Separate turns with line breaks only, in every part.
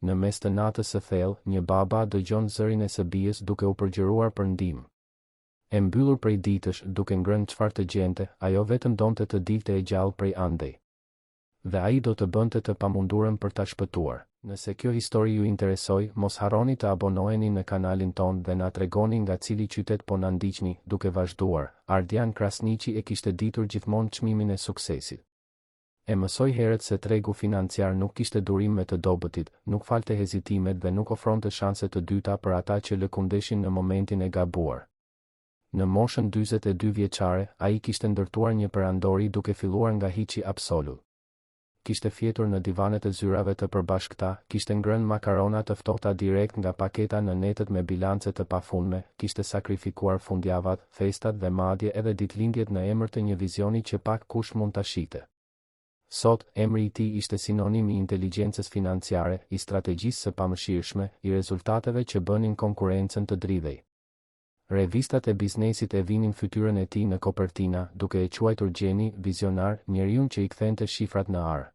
Në mes të natës së thellë, një baba dëgjon zërin e së bijës duke u përgjëruar për ndihmë. E mbyllur prej ditësh, duke ngrënë çfarë të gjente, ajo vetëm donte të dilte e gjallë prej andej. Dhe ai do të bënte të pamundurën për ta shpëtuar. Nëse kjo histori ju interesoi, mos harroni të abonoheni në kanalin ton dhe na tregoni nga cili qytet po na ndiqni. Duke vazhduar, Ardian Krasniqi e kishte ditur gjithmonë çmimin e suksesit. E mësoi herët se tregu financiar nuk kishte durim me të dobëtit, nuk falte hezitimet dhe nuk ofronte shanse të dyta për ata që lëkundeshin në momentin e gabuar. Në moshën 42 vjeçare, ai kishte ndërtuar një perandori duke filluar nga hiçi absolut. Kishte fjetur në divanet e zyrave të përbashkëta, kishte ngrënë makarona të ftohta direkt nga paketa në netët me bilance të pafundme, kishte sakrifikuar fundjavat, festat dhe madje edhe ditëlindjet në emër të një vizioni që pak kush mund ta shite. Sot, emri i tij ishte sinonim i inteligjencës financiare, i strategjisë së pamëshirshme, i rezultateve që bënin konkurrencën të dridhej. Revistat e biznesit e vinin fytyrën e tij në kopertina, duke e quajtur gjeni, vizionar, njeriun që i kthente shifrat në ar.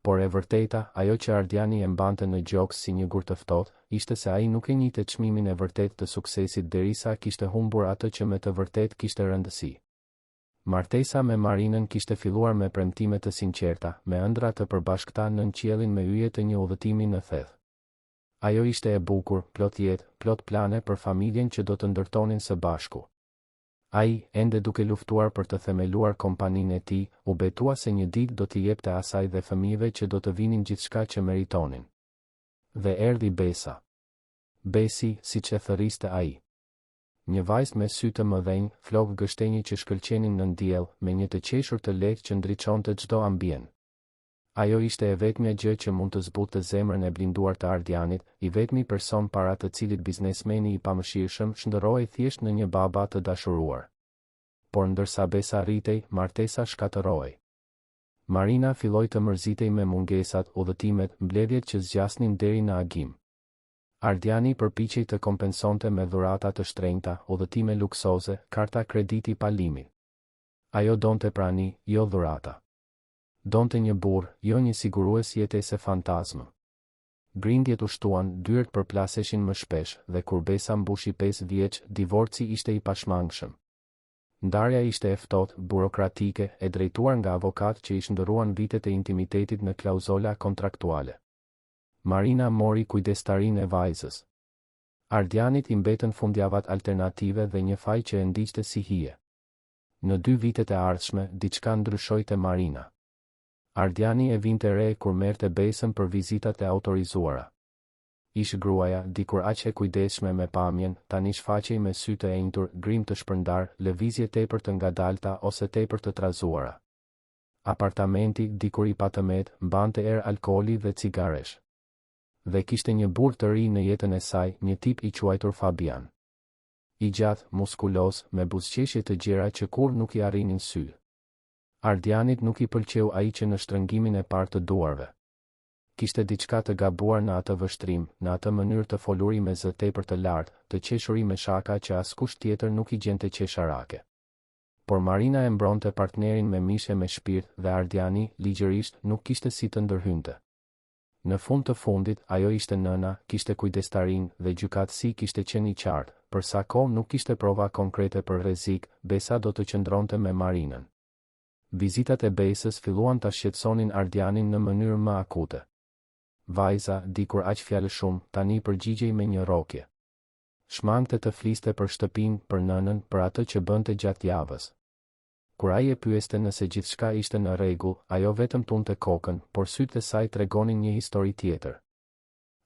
Por e vërteta, ajo që Ardiani e mbante në gjoks si një gur të ftohtë, ishte se ai nuk e njihte çmimin e vërtet të suksesit derisa kishte humbur atë që me të vërtet kishte rëndësi. Martesa me Marinën kishte filluar me premtime të sinqerta, me ëndra të përbashkëta nën qiellin me yje të një udhëtimi në thellë. Ajo ishte e bukur, plot jetë, plot plane për familjen që do të ndërtonin së bashku. Ai, ende duke luftuar për të themeluar kompaninë e tij, u betua se një ditë do t'i jepte asaj dhe fëmijëve që do të vinin gjithçka që meritonin. Dhe erdhi Besa. Besi, siç e thërriste ai. Një vajzë me sy të mëdhenj, flokë gështenjë që shkëlqenin në diell, me një të qeshur të lehtë që ndriçonte çdo ambient. Ajo ishte e vetmja gjë që mund të zbutte zemrën e blinduar të Ardianit, i vetmi person para të cilit biznesmeni i pamëshirshëm shndërrohej thjesht në një baba të dashuruar. Por ndërsa Besa rritej, martesa shkatërrohej. Marina filloi të mërzitej me mungesat, udhëtimet, mbledhjet që zgjasnin deri në agim. Ardiani përpiqej të kompensonte me dhurata të shtrenjta, udhëtime luksoze, karta krediti pa limit. Ajo donte prani, jo dhurata. Donte një burr, jo një sigurues jetese fantazmë. Grindjet u shtuan, dyert përplaseshin më shpesh, dhe kur Besa mbushi 5 vjeç, divorci ishte i pashmangshëm. Ndarja ishte e ftohtë, burokratike, e drejtuar nga avokat që i shndërruan vitet e intimitetit në klauzola kontraktuale. Marina mori kujdestarinë e vajzës. Ardianit i mbetën fundjavat alternative dhe një faj që e ndiqte si hije. Në 2 vitet e ardhshme, diçka ndryshoi te Marina. Ardiani e vinte re kur merrte Besën për vizitat e autorizuara. Ish gruaja, dikur aq e kujdesshme me pamjen, tani shfaqej me sy të enjtur, grim të shpërndar, lëvizje tepër të ngadalta ose tepër të trazuara. Apartamenti, dikur i patëmet, mbante erë alkooli dhe cigaresh. Dhe kishte një burr të ri në jetën e saj, një tip i quajtur Fabian. I gjatë, muskulos, me buzëqeshje të gjera që kur nuk i arrinin sy. Ardianit nuk i pëlqeu ai që në shtrëngimin e parë të duarve. Kishte diçka të gabuar në atë vështrim, në atë mënyrë të foluri me zë tepër të lartë, të qeshuri me shaka që askush tjetër nuk i gjente qesharake. Por Marina e mbronte partnerin me mishe me shpirt dhe Ardiani, ligjërisht, nuk kishte si të ndërhynte. Në fund të fundit, ajo ishte nëna, kishte kujdestarin dhe gjykatësi kishte qenë i qartë, për sa kohë nuk kishte prova konkrete për rrezik, Besa do të qëndronte me Marinën. Vizitat e Besës filluan ta shqetësonin Ardianin në mënyrë më akute. Vajza, dikur aq fjalë shumë, tani përgjigjej me një rrokje. Shmangte të fliste për shtëpinë, për nënën, për atë që bënte gjatë javës. Kur ai e pyeste nëse gjithçka ishte në rregull, ajo vetëm tunte kokën, por sytë e saj tregonin një histori tjetër.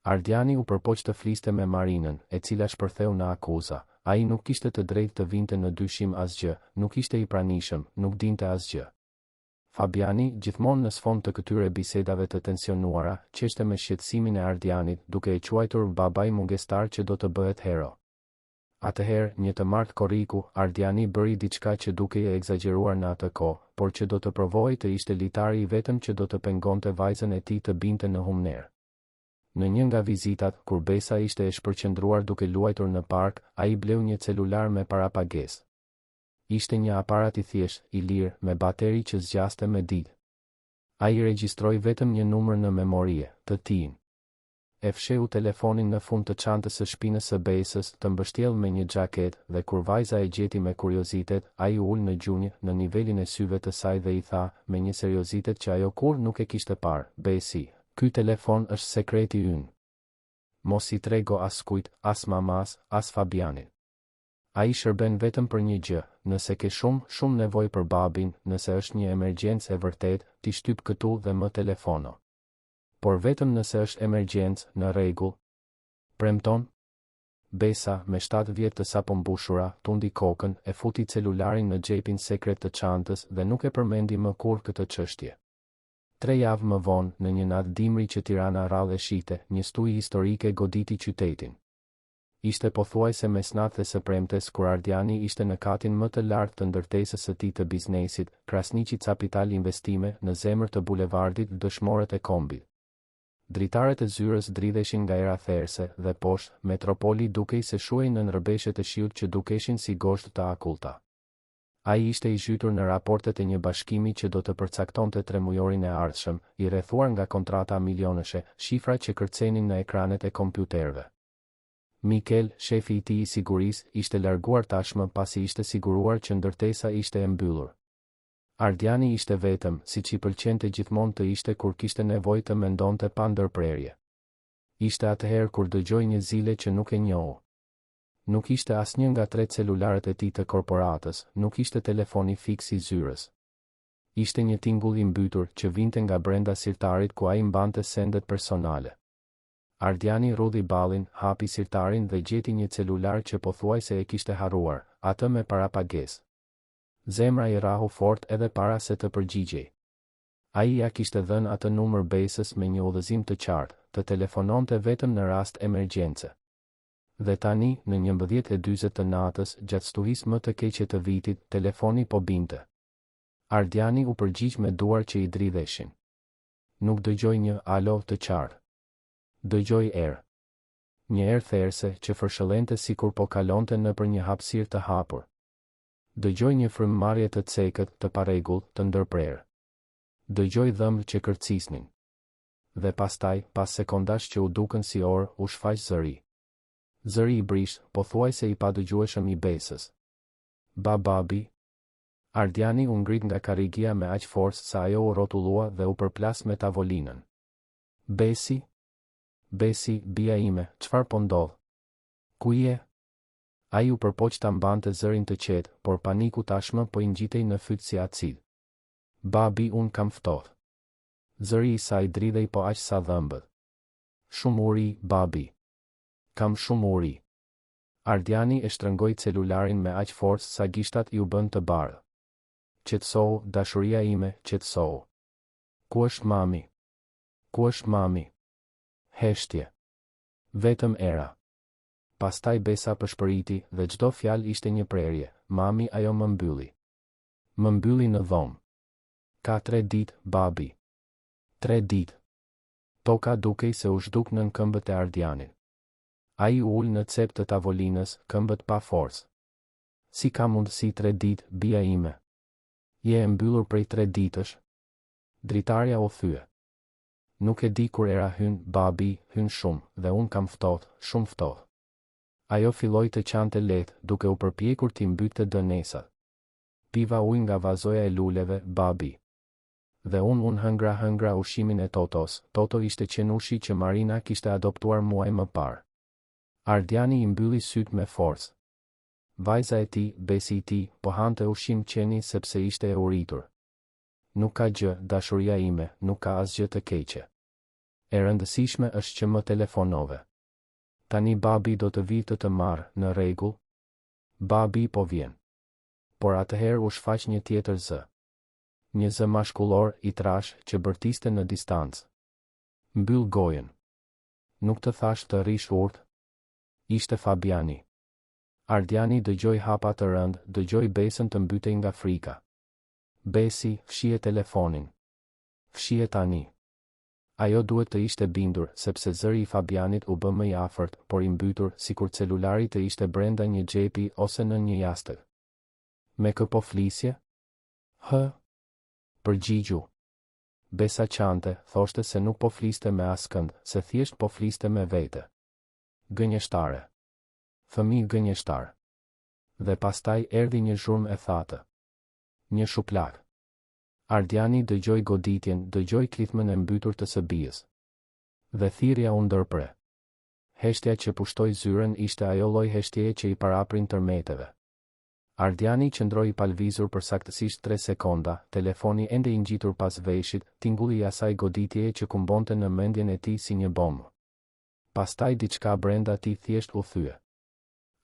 Ardiani u përpoq të fliste me Marinën, e cila shpërtheu në akuza. Ai nuk kishte të drejtë të vinte në dyshim asgjë, nuk ishte i pranishëm, nuk dinte asgjë. Fabiani, gjithmonë në sfond të këtyre bisedave të tensionuara, qeshte me shqetësimin e Ardianit, duke e quajtur babai mungestar që do të bëhet hero. Atëherë, një të martë korriku, Ardiani bëri diçka që dukej e egzageruar në atë kohë, por që do të provojë të ishte litari i vetëm që do të pengonte vajzën e tij të binte në humner. Në një nga vizitat, kur Besa ishte e shpërqendruar duke luajtur në park, ai bleu një celular me parapagesë. Ishte një aparat i thjeshtë, i lirë, me bateri që zgjaste me ditë. Ai regjistroi vetëm një numër në memorie, të tijn. e fsheu telefonin në fund të çantës së shpinës së Besës, të mbështjellë me një xhaketë, dhe kur vajza e gjeti me kuriozitet, ai u ul në gjunjë në nivelin e syve të saj dhe i tha, me një seriozitet që ajo kur nuk e kishte parë, Besi, ky telefon është sekreti ynë. Mos i trego askujt, as mamas, as Fabianit. Ai shërben vetëm për një gjë, nëse ke shumë nevojë për babin, nëse është një emergjencë e vërtet, ti shtyp këtu dhe më telefono. Por vetëm nëse është emergjencë, në rregull. Premton? Besa, me 7 vjet të sapo mbushura, tundi kokën, e futi celularin në xhepin sekret të çantës dhe nuk e përmendi më kurrë këtë çështje. 3 javë më vonë, në një natë dimri që Tirana rrallë e shite, një stujë historike goditi qytetin. Ishte pothuajse mesnatë dhe së premtes kur Ardiani ishte në katin më të lartë të ndërtesës së tij të biznesit, Krasniqi Capital Investime, në zemër të bulevardit dëshmorët e kombit. Dritarët e zyrës dridheshin nga era therse dhe poshtë, metropoli dukej se shuhej në rrëbeshet e shiut që dukeshin si gosht të akullta. Ai ishte i zhytur në raportet e një bashkimi që do të përcaktonte tremujorin e ardhshëm, i rrethuar nga kontrata milionëshe, shifra që kërcenin në ekranet e kompjuterëve. Mikel, shefi i tij i sigurisë, ishte larguar tashmë pasi ishte siguruar që ndërtesa ishte e mbyllur. Ardiani ishte vetëm, siç i pëlqente gjithmonë të ishte kur kishte nevojë të mendonte pa ndërprerje. Ishte atëherë kur dëgjoi një zile që nuk e njohu. Nuk ishte asnjë nga 3 celularët e tij të korporatës, nuk ishte telefoni fiks i zyrës. Ishte një tingull i mbytur që vinte nga brenda sirtarit ku ai mbante sendet personale. Ardiani rudhi ballin, hapi sirtarin dhe gjeti një celular që pothuajse e kishte harruar, atë me parapagesë. Zemra i rahu fort edhe para se të përgjigjej. Ai ja kishte dhënë atë numër Besës me një udhëzim të qartë, të telefononte vetëm në rast emergjence. Dhe tani, në 11:40 të natës, gjatë stuhisë më të keqe të vitit, telefoni po binte. Ardiani u përgjigj me duar që i dridheshin. Nuk dëgjoj një alo të qartë. Dëgjoj një erë therse që fërshëllente sikur po kalonte nëpër një hapësirë të hapur. Dëgjoj një frymëmarrje të cekët, të parregullt, të ndërprerë. Dëgjoj dhëmbë që kërcisnin. Dhe pastaj, pas sekondash që u dukën si orë, u shfaq zëri. Zëri i brisht, pothuajse i padëgjueshëm i Besës. Babi. Ardiani u ngrit nga karrigia me aq forcë sa ajo u rrotullua dhe u përplas me tavolinën. Besi, bia ime, çfarë po ndodh? Ku je? Ai u përpoq ta mbante zërin të qetë, por paniku tashmë po i ngjitej në fyt si acid. Babi, un kam ftohtë. Zëri i saj dridhej po aq sa dhëmbët. Shumë uri, babi. Kam shumë uri. Ardiani e shtrëngoi celularin me aq forcë sa gishtat iu bën të bardhë. Qetësohu, dashuria ime, qetësohu. Ku është mami? Ku është mami? Heshtje. Vetëm era. Pastaj Besa përshpëriti dhe çdo fjalë ishte një prerje. Mami, ajo më mbylli. Më mbylli në dhomë. Ka 3 ditë, babi. 3 ditë. Toka dukej se u zhduk nën këmbët e Ardianit. Ai u ul në cep të tavolinës, këmbët pa forcë. Si ka mundësi 3 ditë, bia ime? Je e mbyllur prej 3 ditësh? Dritarja u thye. Nuk e di kur era hyn, babi, hyn shumë, dhe unë kam ftohtë, shumë ftohtë. Ajo filloi të qante lehtë, duke u përpjekur t'i mbytte dënesat. Piva ujë nga vazoja e luleve, babi. Dhe unë hëngra ushimin e Totos. Toto ishte qenushi që Marina kishte adoptuar muaj më parë. Ardiani i mbylli sytë me forcë. Vajza e tij, Besi i tij, po hante ushim qeni sepse ishte e uritur. Nuk ka gjë, dashuria ime, nuk ka asgjë të keqe. E rëndësishme është që më telefonove. Tani babi do të vijë të marrë, në rregull? Babi po vjen. Por atëherë u shfaq një tjetër zë. Një zë mashkullor, i trash, që bërtiste në distancë. Mbyll gojen. Nuk të thash të rish urtë? Ishte Fabiani. Ardiani dëgjoi hapa të rënd, dëgjoi Besën të mbytej nga frika. Besi, fshije telefonin. Fshije tani. Ajo duhet të ishte bindur, sepse zëri i Fabianit u bë më i afërt, por i mbytur, sikur celulari të ishte brenda një xhepi ose në një jastëk. Me kë po flisje? Përgjigju. Besa qante, thoshte se nuk po fliste me askënd, se thjesht po fliste me vete. Gënjeshtare. Fëmijë gënjeshtar. Dhe pastaj erdhi një zhurmë e thatë. Një shuplak. Ardiani dëgjoi goditjen, dëgjoi klithmën e mbytur të Sabies. Dhe thirrja u ndërpre. Heshtja që pushtoi zyren ishte ajo lloj heshtjeje që i paraprin tërmeteve. Ardiani qëndroi palvizur për saktësisht 3 sekonda, telefoni ende i ngjitur pas veshit, tingulli i asaj goditjeje që kumbonte në mendjen e tij si një bombë. Pastaj diçka brenda tij thjesht u thye.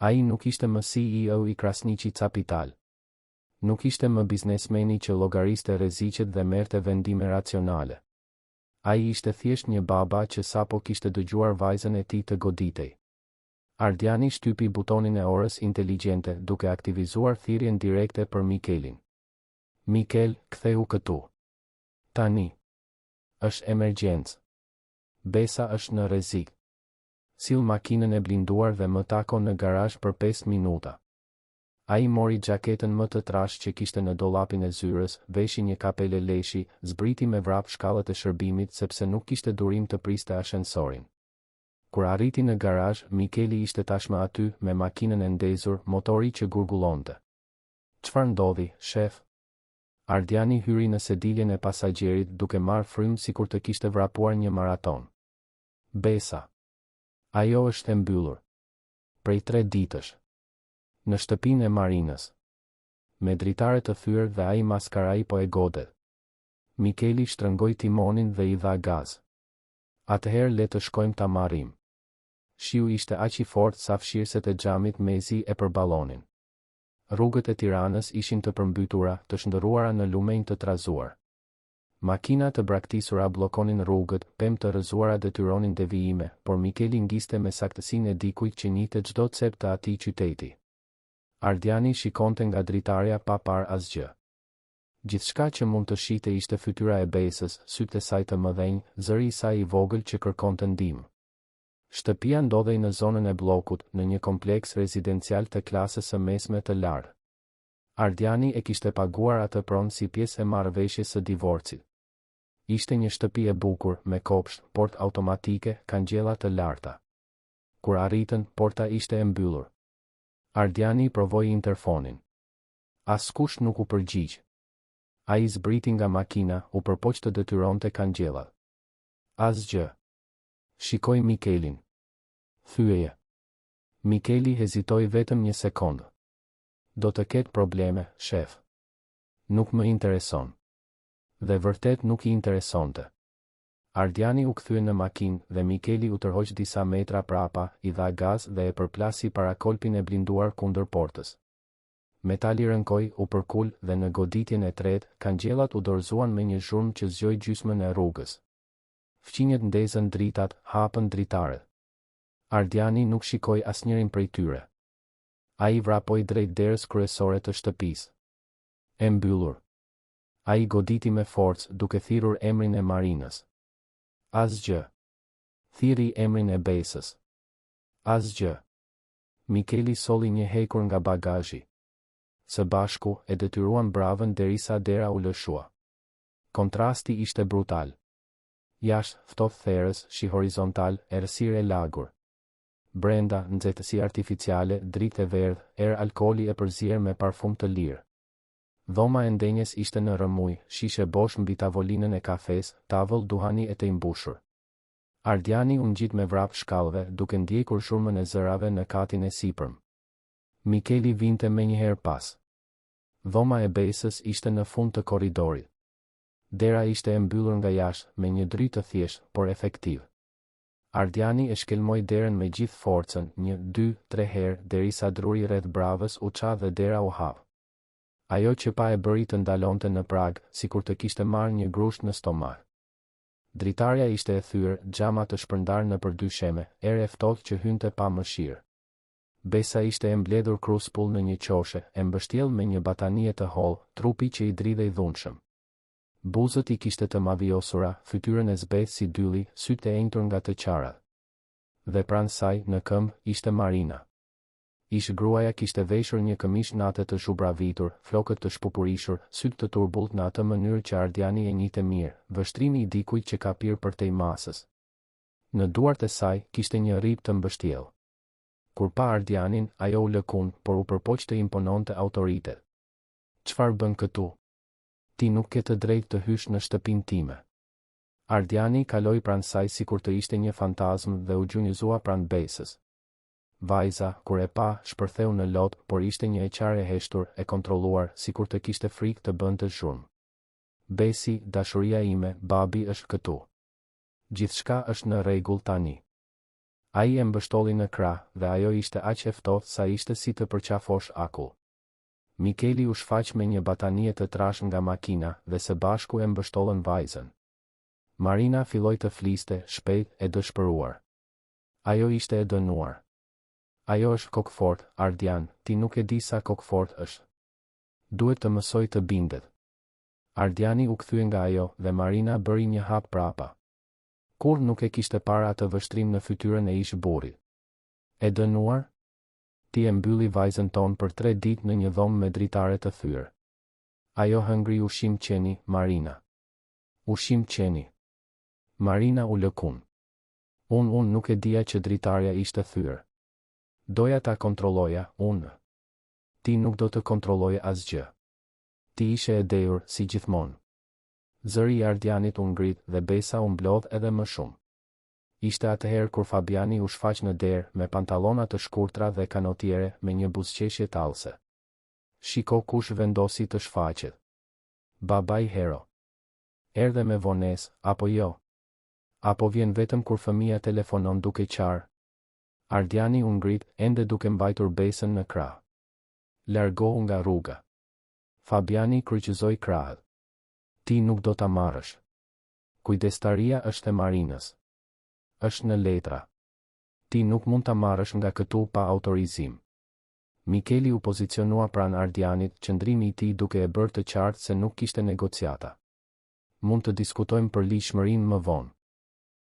Ai nuk ishte më CEO i Krasniqi Capital. Nuk ishte më biznesmeni që llogariste rreziqet dhe merrte vendime racionale. Ai ishte thjesht një baba që sapo kishte dëgjuar vajzën e tij të goditej. Ardiani shtypi butonin e orës inteligjente duke aktivizuar thirrjen direkte për Mikelin. Mikel, ktheu këtu. Tani. Është emergjencë. Besa është në rrezik. Sill makinën e blinduar dhe më tako në garazh për 5 minuta. Ai mori xhaketën më të trashë që kishte në dollapin e zyrës, veshi një kapele leshi, zbriti me vrap shkallët e shërbimit sepse nuk kishte durim të priste ashensorin. Kur arriti në garazh, Mikeli ishte tashmë aty me makinën e ndezur, motori që gurgullonte. Çfarë ndodhi, shef? Ardiani hyri në sediljen e pasagjerit duke marrë frymë sikur të kishte vrapuar një maraton. Besa. Ajo është e mbyllur. Prej 3 ditësh. Në shtëpinë e Marinës. Me dritare të thyer dhe ai maskaraj po e godet. Mikeli shtrëngoi timonin dhe i dha gaz. Atëherë le të shkojmë ta marrim. Shiu ishte aq i fortë sa fshirëset e xhamit mezi e përbalonin. Rrugët e Tiranës ishin të përmbytura, të shndërruara në lumenj të trazuar. Makina të braktisura bllokonin rrugët, pemë të rrëzuara detyronin devijime, por Mikeli ngiste me saktësinë e dikujt që njihte çdo cep të atij qyteti. Ardiani shikonte nga dritarja pa parë asgjë. Gjithçka që mund të shihte ishte fytyra e Besës, sytë e saj të mëdhenj, zëri i saj i vogël që kërkonte ndihmë. Shtëpia ndodhej në zonën e bllokut, në një kompleks rezidencial të klasës së mesme të lartë. Ardiani e kishte paguar atë pronë si pjesë e marrëveshjes së divorcit. Ishte një shtëpi e bukur, me kopsht, portë automatike, kangjella të larta. Kur arritën, porta ishte e mbyllur. Ardiani provoi interfonin. Askush nuk u përgjigj. Ai zbriti nga makina, u përpoq të detyronte kangjellat. Asgjë. Shikoi Mikelin. Thyeje. Mikeli hezitoi vetëm një sekondë. Do të ketë probleme, shef. Nuk më intereson. Dhe vërtet nuk i interesonte. Ardiani u kthye në makinë dhe Mikeli u tërhoq disa metra prapa, i dha gaz dhe e përplasi para kolpin e blinduar kundër portës. Metali rënkoi, u përkul dhe në goditjen e tretë, kangjellat u dorëzuan me një zhurmë që zgjoi gjysmën e rrugës. Fqinjet ndezën dritat, hapën dritaret. Ardiani nuk shikoi asnjërin prej tyre. Ai vrapoi drejt derës kryesore të shtëpisë. E mbyllur. Ai goditi me forcë, duke thirrur emrin e Marinës. Asgjë. Thirri emrin e Besës. Asgjë. Mikeli solli një hekur nga bagazhi. Së bashku e detyruan bravën derisa dera u lëshua. Kontrasti ishte brutal. Jashtë, ftohtë therrës, shi horizontal, errësirë e lagur. Brenda, nxehtësi artificiale, dritë e verdhë, erë alkooli e përzier me parfum të lirë. Dhoma e ndenjes ishte në rrëmuj, shishe bosh mbi tavolinën e kafes, tavull duhani e të imbushur. Ardiani u ngjit me vrap shkallëve, duke ndjekur zhurmën e zërave në katin e sipërm. Mikeli vinte menjëherë pas. Dhoma e Besës ishte në fund të korridorit. Dera ishte e mbyllur nga jashtë, me një drytë të thjeshtë, por efektiv. Ardiani e shkelmoi derën me gjithë forcën, 1, 2, 3 herë, derisa druri rreth bravës u ça dhe dera u hap. Ajo që pa e bëri të ndalonte në prag, sikur të kishte marrë një grusht në stomak. Dritarja ishte e thyer, xhama të shpërndar në përdysheme, erë e ftohtë që hynte pa mëshirë. Besa ishte e mbledhur kruspull në një qoshe, e mbështjell me një batanie të hollë, trupi që i dridhej dhunshëm. Buzët i kishte të mavjosura, fytyrën e zbeth si dylli, sytë e enjtur nga të qarat. Dhe pranë saj, në këmbë, ishte Marina. Ish gruaja kishte veshur një këmish nate të zhubravitur, flokët të shpupurishur, sytë të turbullt në atë mënyrë që Ardiani e njihte mirë, vështrimi i dikujt që ka pirë përtej masës. Në duart e saj kishte një rrip të mbështjellë. Kur pa Ardianin, ajo u lëkun, por u përpoq të impononte autoritet. "Çfarë bën këtu? Ti nuk ke të drejtë të hysh në shtëpinë time." Ardiani kaloi pranë saj sikur të ishte një fantazm dhe u gjunjëzua pranë Besës. Vajza, kur e pa, shpërtheu në lot, por ishte një e qarë e heshtur, e kontrolluar, sikur të kishte frikë të bënte zhurmë. "Besi, dashuria ime, babi është këtu. Gjithçka është në rregull tani." Ai e mbështolli në krah, dhe ajo ishte aq e ftohtë sa ishte si të përqafosh akull. Mikeli u shfaq me një batanie të trash nga makina, dhe së bashku e mbështollën vajzën. Marina filloi të fliste, shpejt e dëshpëruar. Ajo ishte e dënuar. "Ajo është kokfort, Ardian, ti nuk e di sa kokfort është. Duhet të mësoj të bindet." Ardiani u kthye nga ajo dhe Marina bëri një hap prapa. Kur nuk e kishte parë atë vështrim në fytyrën e ish burrit. "E dënuar? Ti e mbylli vajzën tonë për 3 ditë në një dhomë me dritare të thyrë." "Ajo hëngri ushqim qeni, Marina." "Ushqim qeni?" Marina u lëkun. Unë nuk e dija që dritarja ishte thyrë. Doja ta kontrolloja, unë." "Ti nuk do të kontrolloje asgjë. Ti ishe e dehur, si gjithmonë." Zëri i Ardianit u ngrit dhe Besa u mblodh edhe më shumë. Ishte atëherë kur Fabiani u shfaq në derë, me pantallona të shkurtra dhe kanotiere, me një buzëqeshje tallse. "Shiko kush vendosi të shfaqet. Babai Hero. Erdhe me vonesë, apo jo? Apo vjen vetëm kur fëmia telefonon duke qarë?" Ardiani u ngrit, ende duke mbajtur Besën në krah. "Largohu nga rruga." Fabiani kryqëzoi krahët. "Ti nuk do ta marrësh. Kujdestaria është e Marinës. Është në letra. Ti nuk mund ta marrësh nga këtu pa autorizim." Mikeli u pozicionua pranë Ardianit, qëndrimi i tij duke e bërë të qartë se nuk kishte negociata. "Mund të diskutojmë për ligjshmërinë më vonë.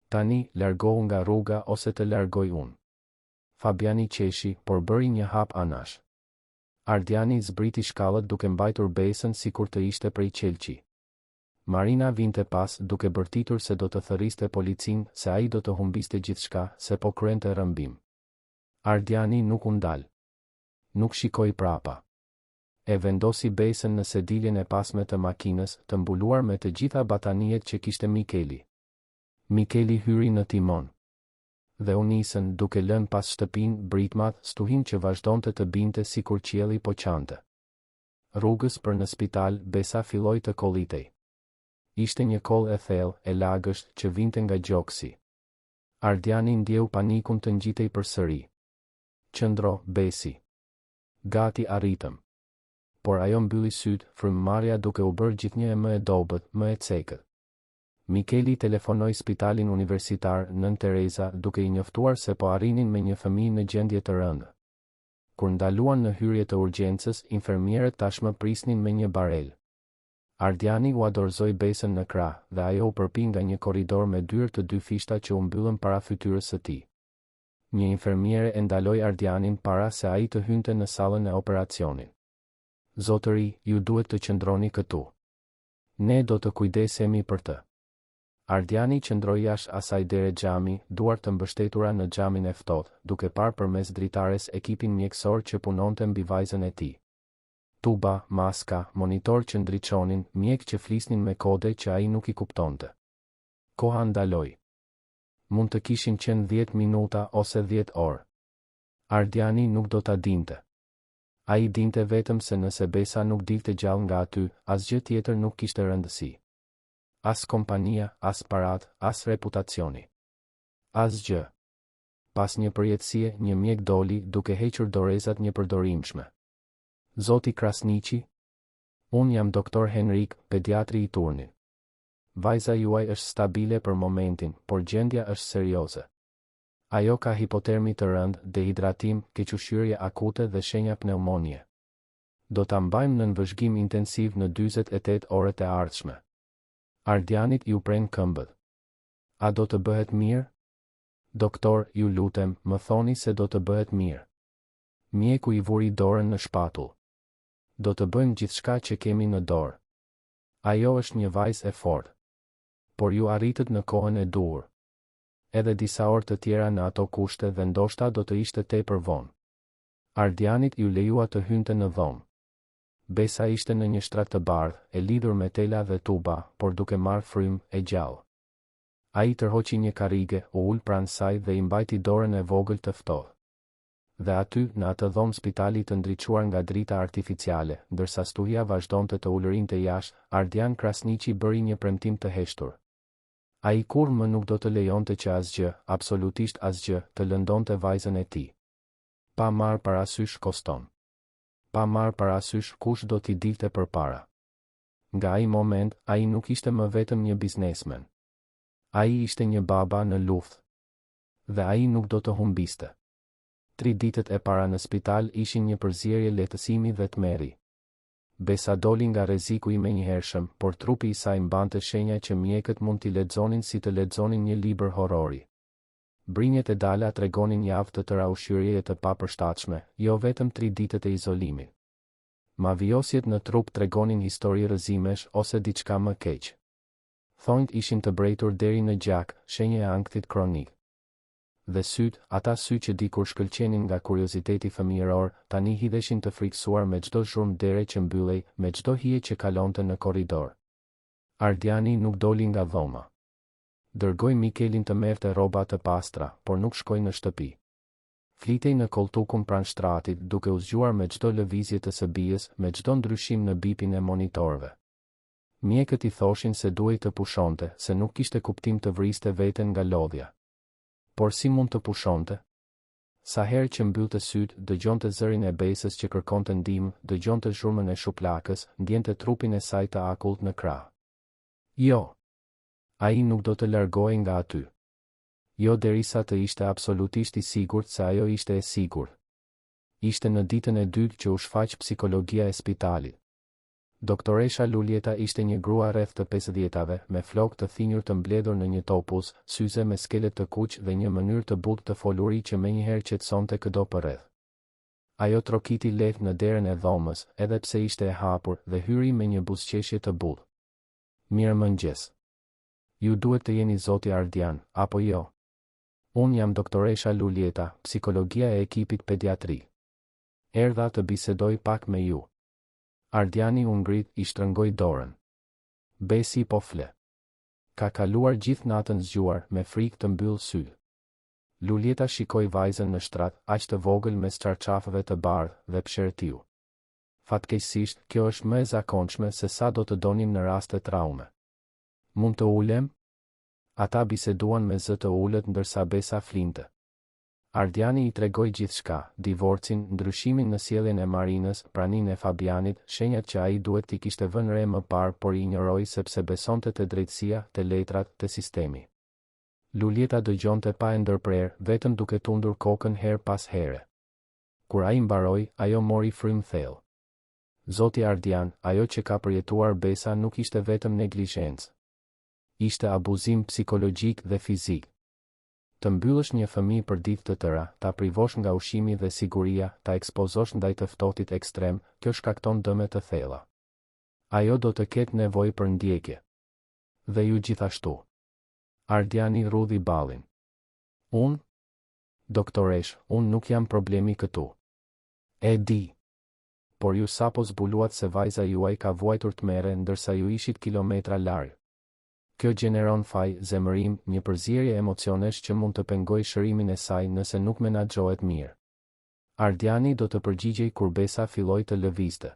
Tani, largohu nga rruga ose të largoj unë." Fabiani qeshi, por bëri një hap anash. Ardiani zbriti shkallët duke mbajtur Besën sikur të ishte prej qelçi. Marina vinte pas, duke bërtitur se do të thërriste policin, se ai do të humbiste gjithçka, se po kryente rrëmbim. Ardiani nuk u ndal. Nuk shikoi prapa. E vendosi Besën në sediljen e pasme të makinës, të mbuluar me të gjitha batanijet që kishte Mikeli. Mikeli hyri në timon. Dhe u nisën, duke lënë pas shtëpinë, britmat, stuhin që vazhdonte të binte sikur qielli po qante. Rrugës për në spital, Besa filloi të kollitej. Ishte një koll e thellë, e lagësht, që vinte nga gjoksi. Ardiani ndjeu panikun të ngjitej përsëri. "Qëndro, Besi. Gati arritëm." Por ajo mbylli syt, frymëmarrja duke u bërë gjithnjë më e dobët, më e cekët. Mikeli telefonoi spitalin universitar Nën Tereza, duke i njoftuar se po arrinin me një fëmijë në gjendje të rëndë. Kur ndaluan në hyrje të urgjencës, infermierët tashmë prisnin me një barel. Ardiani u adorzoi Besën në krah, dhe ajo u përpi nga një korridor me dyrë të 2 fishta që u mbyllën para fytyrës së tij. Një infermiere e ndaloi Ardianin para se ai të hynte në sallën e operacionit. "Zotëri, ju duhet të qëndroni këtu. Ne do të kujdesemi për të." Ardiani qëndroi jashtë asaj deri xhami, duart të mbështetura në xhamin e ftohtë, duke parë përmes dritares ekipin mjekësor që punonte mbi vajzën e tij. Tuba, maska, monitor që ndriçonin, mjek që flisnin me kode që ai nuk i kuptonte. Koha ndaloi. Mund të kishin qenë 10 minuta ose 10 orë. Ardiani nuk do ta dinte. Ai dinte vetëm se nëse Besa nuk dilte gjallë nga aty, asgjë tjetër nuk kishte rëndësi. As kompania, as parat, as reputacioni. Asgjë. Pas një përjetësie, një mjek doli, duke hequr dorezat një përdorimshme. "Zoti Krasniqi? Unë jam doktor Henrik, pediatri i turnit. Vajza juaj është stabile për momentin, por gjendja është serioze. Ajo ka hipotermi të rëndë, dehidratim, kequshqyrje akute dhe shenja pneumonie. Do ta mbajmë në nënvëzhgim intensiv në 48 orët e ardhshme." Ardianit ju pren këmbët. "A do të bëhet mirë? Doktor, ju lutem, më thoni se do të bëhet mirë." Mjeku I vuri dorën në shpatull. Do të bëjmë gjithçka që kemi në dorë. Ajo është një vajzë e fortë. Por ju arritët në kohën e duhur. Edhe disa orë të tjera në ato kushte dhe ndoshta do të ishte tepër vonë. Ardianit ju lejua të hynte në dhomë. Besa ishte në një shtrat të bardhë, e lidhur me tela dhe tuba, por duke marrë frymë e gjallë. Ai tërhoqi një karrige, u ul pranë saj dhe I mbajti dorën e vogël të ftohtë. Dhe aty, në atë dhomë spitali të ndriçuar nga drita artificiale, ndërsa stuhia vazhdonte të ulërinte jashtë, Ardian Krasniqi bëri një premtim të heshtur. Ai kur më nuk do të lejonte që asgjë, absolutisht asgjë, të lëndonte vajzën e tij. Pa marrë parasysh koston. Pa marrë parasysh kush do t'i dilte përpara. Nga ai moment, ai nuk ishte më vetëm një biznesmen. Ai ishte një baba në luftë. Dhe ai nuk do të humbiste. 3 ditët e para në spital ishin një përzierje lehtësimi dhe tmerri. Besa doli nga rreziku I menjëhershëm, por trupi I saj mbante shenja që mjekët mund t'i lexonin si të lexonin një libër horrori. Brinjet e dala tregonin javë të tëra ushqyerje të papërshtatshme, jo vetëm 3 ditët e izolimit. Mavijosjet në trup tregonin histori rrëzimesh ose diçka më keq. Thonjt ishin të brejtur deri në gjak, shenje e ankthit kronik. Dhe syt, ata sy që dikur shkëlqenin nga kurioziteti fëmijëror, tani hidheshin të friksuar me çdo zhurmë dere që mbyllej, me çdo hije që kalonte në korridor. Ardiani nuk doli nga dhoma. Dërgoi Mikelin të merrte rroba të pastra, por nuk shkoi në shtëpi. Flitej në koltukun pranë shtratit, duke u zgjuar me çdo lëvizje të së-bijës, me çdo ndryshim në bipin e monitorëve. Mjekët I thoshin se duhej të pushonte, se nuk kishte kuptim të vriste veten nga lodhja. Por si mund të pushonte? Sa herë që mbyllte syt, dëgjonte zërin e besës që kërkonte ndihmë, dëgjonte zhurmën e shuplakës, ndjente trupin e saj të akullt në krah. Jo. Ai nuk do të largohej nga aty. Jo derisa të ishte absolutisht I sigurt se ajo ishte e sigurt. Ishte në ditën e dytë që u shfaq psikologjia e spitalit. Doktoresha Lulieta ishte një grua rreth të 50-tave, me flokë të thinjur të mbledhur në një topuz, syze me skelet të kuq dhe një mënyrë të butë të foluri që menjëherë qetësonte çdo përreth. Ajo trokiti lehtë në derën e dhomës, edhe pse ishte e hapur, dhe hyri me një buzëqeshje të butë. Mirëmëngjes. Ju duhet të jeni zoti Ardian, apo jo? Unë jam doktoresha Lulieta, psikologjia e ekipit pediatri. Erdha të bisedoj pak me ju. Ardiani u ngrit, I shtrëngoi dorën. Besi po fle. Ka kaluar gjithë natën zgjuar, me frikë të mbyll sy. Lulieta shikoi vajzën në shtrat, aq të vogël mes çarçafëve të bardhë dhe pshertiu. Fatkeqësisht, kjo është më e zakonshme se sa do të donim në raste traume. Mund të ulem? Ata biseduan me zë të ulët ndërsa Besa flinte. Ardiani I tregoi gjithçka, divorcin, ndryshimin në sjelljen e Marinës, praninë e Fabianit, shenjat që ai duhet t'i kishte vënë re më parë por I injoroi sepse besonte te drejtësia, te letrat, te sistemi. Lulieta dëgjonte pa e ndërprer, vetëm duke tundur kokën her pas here. Kur ai mbaroi, ajo mori frymë thellë. Zoti Ardian, ajo që ka përjetuar Besa nuk ishte vetëm neglizhencë. Ishte abuzim psikologjik dhe fizik. Të mbyllësh një fëmijë për ditë të tëra, ta privosh nga ushqimi dhe siguria, ta ekspozosh ndaj të ftohtit ekstrem, kjo shkakton dëme të thella. Ajo do të ketë nevojë për ndjekje. Dhe ju gjithashtu. Ardiani rudhi ballin. Unë? Doktoresh, unë nuk jam problemi këtu. E di. Por ju sapo zbuluat se vajza juaj ka vuajtur tmerre ndërsa ju ishit kilometra larg. Kjo gjeneron faj, zemërim, një përzierje emocionesh që mund të pengojë shërimin e saj nëse nuk menaxhohet mirë. Ardiani do të përgjigjej kur Besa filloi të lëvizte.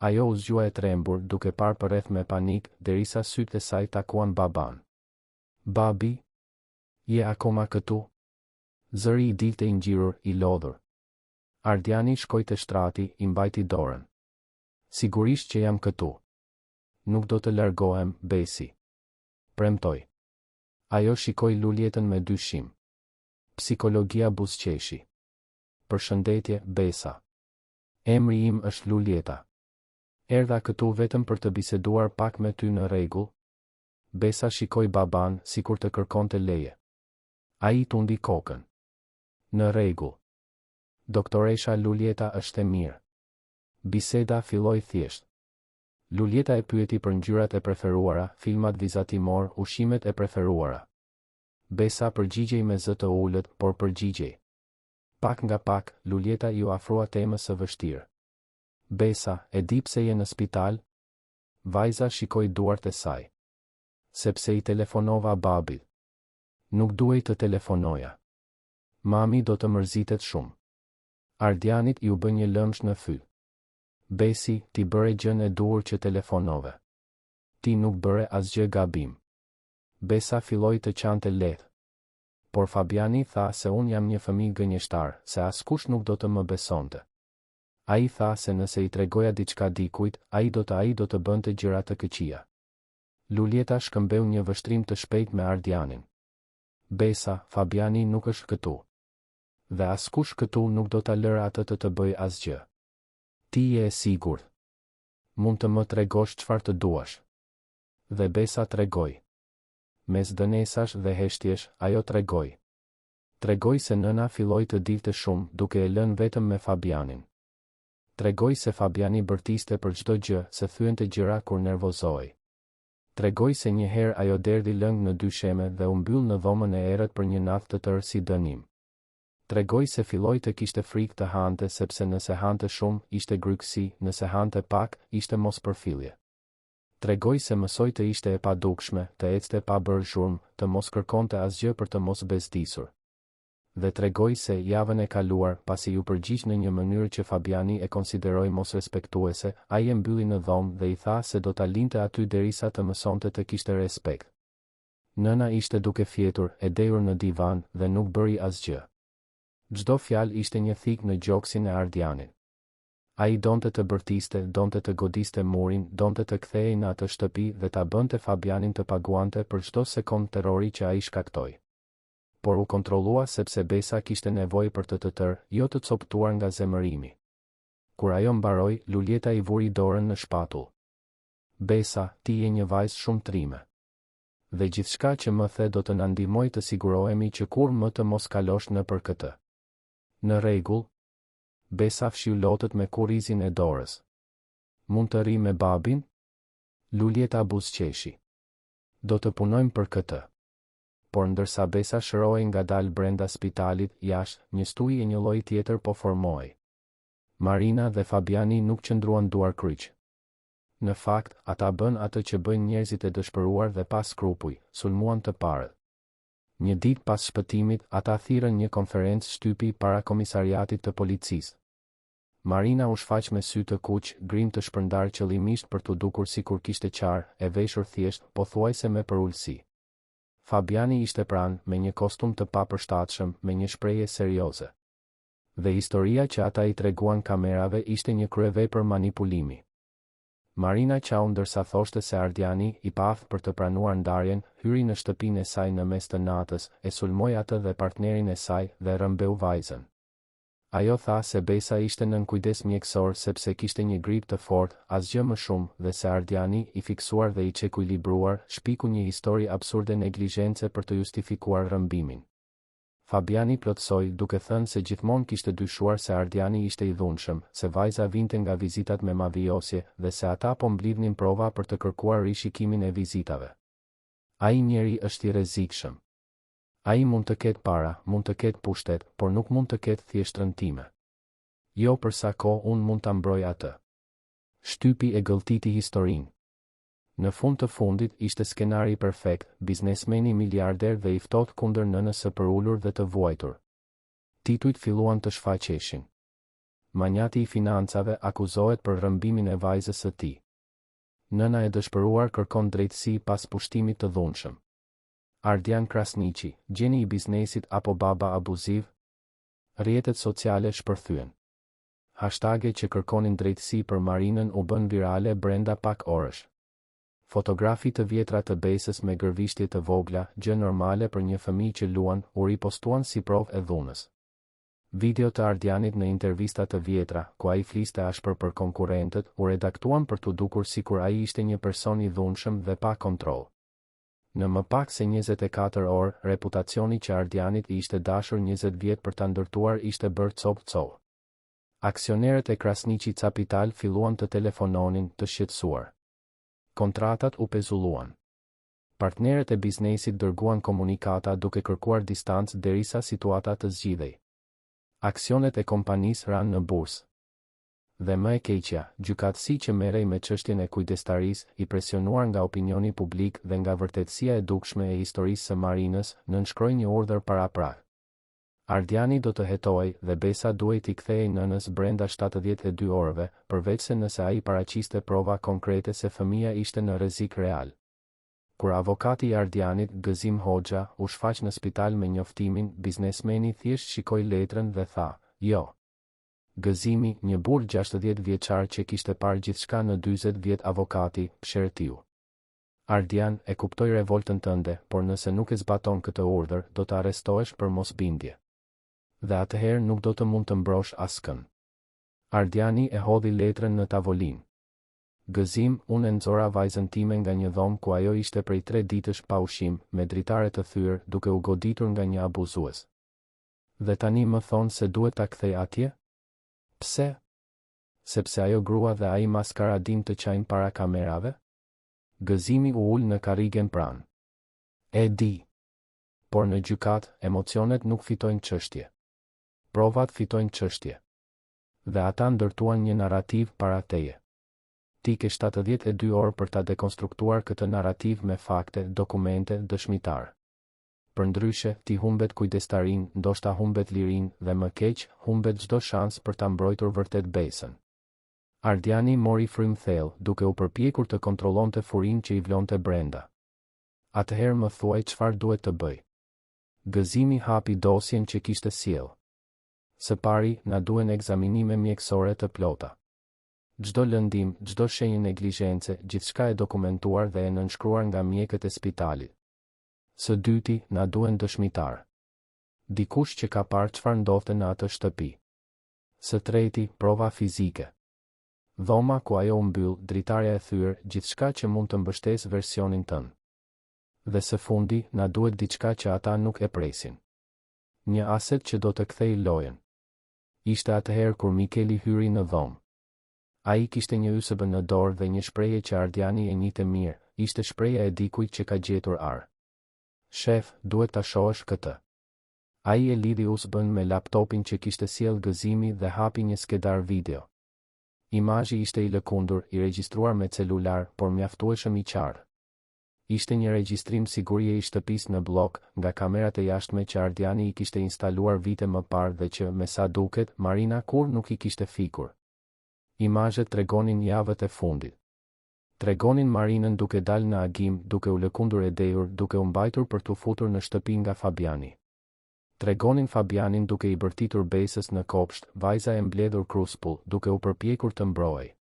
Ajo u zgjua e trembur, duke parë përreth me panik, derisa sytë e saj takuan baban. Babi? Je akoma këtu? Zëri I dilte I ngjirur, I lodhur. Ardiani shkoi te shtrati, I mbajti dorën. Sigurisht që jam këtu. Nuk do të largohem, Besi. Premtoj. Ajo shikoi Lulietën me dyshim. Psikologjia buzëqeshi. Përshëndetje, Besa. Emri im është Lulieta. Erdha këtu vetëm për të biseduar pak me ty në rregull? Besa shikoi baban, sikur të kërkonte leje. Ai tundi kokën. Në rregull. Doktoresha Luljeta është e mirë. Biseda filloi thjesht. Luljeta e pyeti për ngjyrat e preferuara, filmat vizatimor, ushqimet e preferuara. Besa përgjigjej me zë të ulët, por përgjigjej. Pak nga pak, Luljeta ju afrua temës së vështirë. Besa, e di pse je në spital? Vajza shikoi duart e saj. Sepse I telefonova babit. Nuk duhej të telefonoja. Mami do të mërzitet shumë. Ardianit ju bë një lëmsh në fyt. Besi, ti bëre gjën e duhur që telefonove. Ti nuk bëre asgjë gabim. Besa filloi të qante lehtë. Por Fabiani tha se unë jam një fëmijë gënjeshtar, se askush nuk do të më besonte. Ai tha se nëse I tregoja diçka dikujt, ai do të bënte gjëra të këqija. Luljeta shkëmbeu një vështrim të shpejt me Ardianin. Besa, Fabiani nuk është këtu. Dhe askush këtu nuk do ta lërë atë të bëj asgjë. Ti je e sigurt. Mund të më tregosh çfarë të duash. Dhe Besa tregoi. Mes dënesash dhe heshtjesh, ajo tregoi. Tregoi se nëna filloi të dilte shumë, duke e lënë vetëm me Fabianin. Tregoi se Fabiani bërtiste për çdo gjë, se thyente gjëra kur nervozohej. Tregoi se një herë ajo derdhi lëng në dysheme dhe u mbyll në dhomën e errët për një natë të tërë si dënim. Tregoi se filloi të kishte frikë të hante sepse nëse hante shumë, ishte grykësi, nëse hante pak, ishte mospërfillje. Tregoi se mësoi të ishte e padukshme, të ecte pa bërë zhurmë, të mos kërkonte asgjë për të mos bezdisur. Dhe tregoi se javën e kaluar, pasi ju përgjigj në një mënyrë që Fabiani e konsideroi mos respektuese, ai e mbylli në dhomë dhe I tha se do ta linte aty derisa të mësonte të kishte respekt. Nëna ishte duke fjetur, e dehur në divan dhe nuk bëri asgjë. Çdo fjalë ishte një thik në gjoksin e Ardianit. Ai donte të bërtiste, donte të godiste murin, donte të kthehej në atë shtëpi dhe ta bënte Fabianin të paguante për çdo sekond terrori që ai shkaktoi. Por u kontrollua sepse Besa kishte nevojë për të tërë, jo të coptuar nga zemërimi. Kur ajo mbaroi, Luljeta I vuri dorën në shpatull. Besa, ti je një vajzë shumë trime. Dhe gjithçka që më the do të na ndihmoj të sigurohemi që kur më të mos kalosh nëpër këtë. Në rregull? Besa fshiu lotët me kurrizin e dorës. Mund të ri me babin? Luljeta buzëqeshi. Do të punojmë për këtë. Por ndërsa Besa shëroi ngadalë brenda spitalit, jashtë, një stuj e një lloji tjetër po formohej. Marina dhe Fabiani nuk qëndruan duar kryq. Në fakt, ata bën atë që bëjnë njerëzit e dëshpëruar dhe pa skrupuj, sulmuan të parët. Një ditë pas shpëtimit, ata thirrën një konferencë shtypi para komisariatit të policisë. Marina u shfaq me sy të kuq, grim të shpërndar qëllimisht për t'u dukur sikur kishte qarë, e veshur thjesht, pothuajse me përulësi. Fabiani ishte pranë, me një kostum të papërshtatshëm, me një shprehje serioze. Dhe historia që ata I treguan kamerave ishte një kryevepër manipulimi. Marina qau ndërsa thoshte se Ardiani, I paftë për të pranuar ndarjen, hyri në shtëpinë e saj në mes të natës, e sulmoi atë dhe partnerin e saj dhe rrëmbeu vajzën. Ajo tha se Besa ishte nën kujdes mjekësor sepse kishte një grip të fortë, asgjë më shumë, dhe se Ardiani, I fiksuar dhe I çekuilibruar, shpiku një histori absurde neglizhence për të justifikuar rrëmbimin. Fabiani plotësoi duke thënë se gjithmonë kishte dyshuar se Ardiani ishte I dhunshëm, se vajza vinte nga vizitat me mavijosje dhe se ata po mblidhnin prova për të kërkuar rishikimin e vizitave. Ai njeri është I rrezikshëm. Ai mund të ketë para, mund të ketë pushtet, por nuk mund të ketë thjeshtrën time. Jo për sa kohë unë mund ta mbroj atë. Shtypi e gëlltiti historinë. Në fund të fundit ishte skenari perfekt, biznesmeni miliarder dhe I ftohtë kundër nënës së përulur dhe të vuajtur. Titujt filluan të shfaqeshin. Manjati I financave akuzohet për rrëmbimin e vajzës së tij. Nëna e dëshpëruar kërkon drejtësi pas pushtimit të dhunshëm. Ardian Krasniqi, gjeni I biznesit apo baba abuziv? Rrjetet sociale shpërthyen. Hashtage që kërkonin drejtësi për Marinën u bën virale brenda pak orësh. Fotografi të vjetra të Besës me gërvishtje të vogla, gjë normale për një fëmijë që luan, u ripostuan si provë e dhunës. Video të Ardianit në intervista të vjetra, ku ai fliste ashpër për konkurrentët, u redaktuan për t'u dukur sikur ai ishte një person I dhunshëm dhe pa kontroll. Në më pak se 24 orë, reputacioni që Ardianit i ishte dashur 20 vjet për ta ndërtuar ishte bërë cop-cop. Aksionerët e Krasniqi Capital filluan të telefononin të shqetësuar. Kontratat u pezulluan. Partnerët e biznesit dërguan komunikata duke kërkuar distancë derisa situata të zgjidhej. Aksionet e kompanisë ranë në bursë. Dhe më e keqja, gjykatësi që merrej me çështjen e kujdestarisë, i presionuar nga opinioni publik dhe nga vërtetësia e dukshme e historisë së Marinës, nënshkroi një urdhër paraprak. Ardiani do të hetojë dhe Besa duhej t'i kthehej nënës brenda 72 orëve, përveç se nëse ai paraqiste prova konkrete se fëmia ishte në rrezik real. Kur avokati i Ardianit, Gëzim Hoxha, u shfaq në spital me njoftimin, biznesmeni thjesht shikoi letrën dhe tha, "Jo." Gëzimi, një burr 60 vjeçar që kishte parë gjithçka në 40 vjet avokati, pshertiu. Ardian, e kuptoj revoltën tënde, por nëse nuk e zbaton këtë urdhër, do të arrestohesh për mosbindje. Dhe atëherë nuk do të mund të mbrosh askën. Ardiani e hodhi letrën në tavolinë. Gëzim, unë nxora vajzën time nga një dhomë ku ajo ishte prej 3 ditësh pa ushqim, me dritare të thyer, duke u goditur nga një abuzues. Dhe tani më thonë se duhet ta kthej atje? Pse? Sepse ajo grua dhe ai maskaradim të qajnë para kamerave? Gëzimi u ul në karrigen pranë. E di. Por në gjykat, emocionet nuk fitojnë çështje. Provat fitojnë çështje. Dhe ata ndërtuan një narrativ para teje. Ti ke 72 orë për ta dekonstruktuar këtë narrativ me fakte, dokumente, dëshmitar. Përndryshe, ti humbet kujdestarin, ndoshta humbet lirin dhe më keq, humbet çdo shans për ta mbrojtur vërtet Besën. Ardiani mori frym thellë, duke u përpjekur të kontrollonte furinë që i vlonte brenda. Atëherë më thuaj çfarë duhet të bëj. Gëzimi hapi dosjen që kishte sjell. Së pari, na duhen ekzaminime mjekësore të plota. Çdo lëndim, çdo shenjë neglizhence, gjithçka e dokumentuar dhe e nënshkruar nga mjekët e spitalit. Së dyti, na duhen dëshmitar. Dikush që ka parë çfarë ndodhte në atë shtëpi. Së treti, prova fizike. Dhoma ku ajo u mbyll, dritarja e thyer, gjithçka që mund të mbështesë versionin tënd. Dhe së fundi, na duhet diçka që ata nuk e presin. Një aset që do të kthejë lojën. Ishte atëherë kur Mikeli hyri në dhomë. Ai kishte një USB në dorë dhe një shprehje që Ardiani e njihte mirë, ishte shprehja e dikujt që ka gjetur ar. Shef, duhet ta shohësh këtë. Ai e lidhi USB-n me laptopin që kishte sjell Gëzimi dhe hapi një skedar video. Imazhi ishte i lëkundur, i regjistruar me celular, por mjaftueshëm i qartë. Ishte një regjistrim sigurie i shtëpisë në blok, nga kamerat e jashtme që Ardiani i kishte instaluar vite më parë dhe që, me sa duket, Marina kur nuk i kishte fikur. Imazhet tregonin javët e fundit. Tregonin Marinën duke dalë në agim, duke u lëkundur e dehur, duke u mbajtur për t'u futur në shtëpi nga Fabiani. Tregonin Fabianin duke i bërtitur Besës në kopsht, vajza e mbledhur kruspull, duke u përpjekur të mbrojej.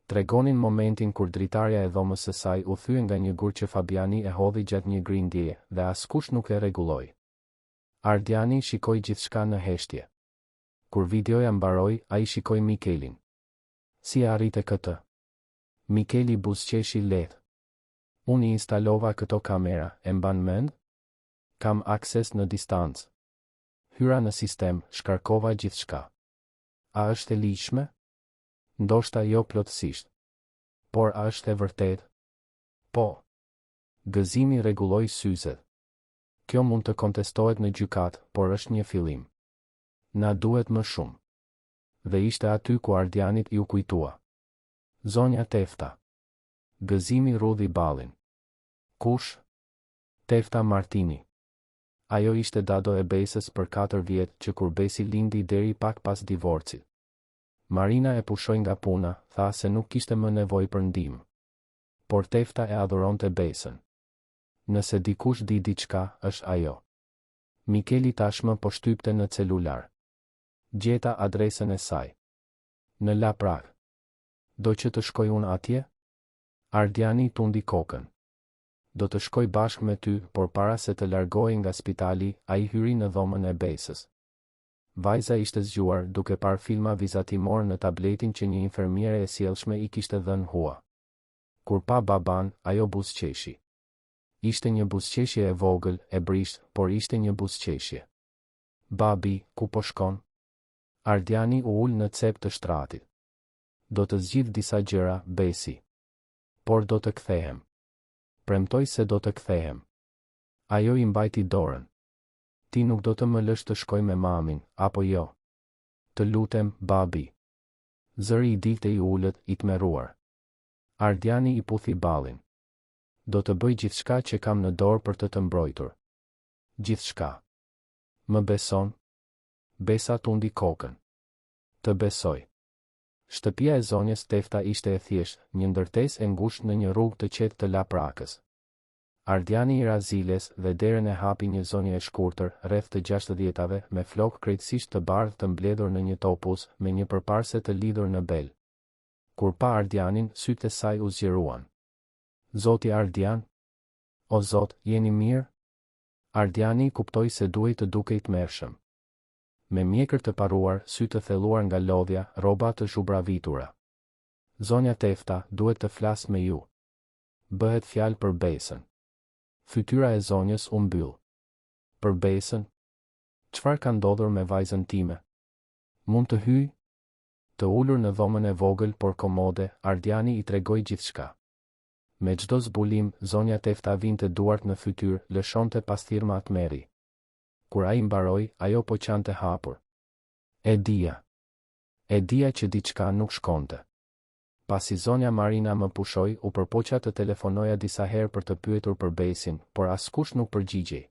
Tregonin momentin kur dritarja e dhomës së saj u thye nga një gur që Fabiani e hodhi gjatë një grindjeje, dhe askush nuk e rregulloi. Ardiani shikoi gjithçka në heshtje. Kur videoja mbaroi, ai shikoi Mikelin. Si arrite këtë? Mikeli buzëqeshi lehtë. Unë i instalova këto kamera, e mban mend? Kam akses në distancë. Hyra në sistem, shkarkova gjithçka. A është e lishme? Ndoshta jo plotësisht. Por a është e vërtet? Po. Gëzimi rregulloi syzet. Kjo mund të kontestohet në gjykat, por është një fillim. Na duhet më shumë. Dhe ishte aty ku Ardianit ju kujtua. Zonja Tefta. Gëzimi rudhi ballin. Kush? Tefta Martini. Ajo ishte dado e Besës për 4 vjet që kur Besi lindi deri pak pas divorcit. Marina e pushoi nga puna, tha se nuk kishte më nevojë për ndihmë. Por Tefta e adhuronte Besën. Nëse dikush di diçka, është ajo. Mikeli tashmë po shtypte në celular. Gjeta adresën e saj. Në La Prag. Do që të shkoj unë atje? Ardiani tundi kokën. Do të shkoj bashkë me ty, por para se të largohej nga spitali, ai hyri në dhomën e Besës. Vajza ishte zgjuar, duke parë filma vizatimor në tabletin që një infermiere e sjellshme i kishte dhënë hua. Kur pa baban, ajo buzëqeshi. Ishte një buzëqeshje e vogël, e brisht, por ishte një buzëqeshje. Babi, ku po shkon? Ardiani u ul në cep të shtratit. Do të zgjidh disa gjëra, Besi. Por do të kthehem. Premtoj se do të kthehem. Ajo i mbajti dorën. Ti nuk do të më lësh të shkoj me mamin, apo jo? Të lutem, babi. Zëri i dilte i ullët, i tmerruar. Ardiani i puthi ballin. Do të bëj gjithçka që kam në dorë për të mbrojtur. Gjithçka. Më beson? Besa tundi kokën. Të besoj. Shtëpia e zonjës Tefta ishte e thjeshtë, një ndërtesë e ngushtë në një rrugë të qetë të Laprakës. Ardiani i raziles dhe derën e hapi një zonjë e shkurtër, rreth të 60-tave, me flokë krejtësisht të bardhë të mbledhur në një topuz, me një përparse të lidhur në bel. Kur pa Ardianin, sytë e saj u zgjeruan. Zoti Ardian? O Zot, jeni mirë? Ardiani kuptoi se duhej të dukej tmerrshëm. Me mjekër të paruar, sy të thelluar nga lodhja, rroba të zhubravitura. Zonja Tefta, duhet të flas me ju. Bëhet fjalë për Besën. Fytyra e zonjës u mbyll. Për Besën? Çfarë ka ndodhur me vajzën time? Mund të hyj? Të ulur në dhomën e vogël por komode, Ardiani i tregoi gjithçka. Me çdo zbulim, zonja Tefta vinte duart në fytyrë, lëshonte pasthirma tmerri. Kur ai mbaroi, ajo po qante hapur. E dija që diçka nuk shkonte. Pasi zonja Marina më pushoi, u përpoqja të telefonoja disa herë për të pyetur për Besin, por askush nuk përgjigjej.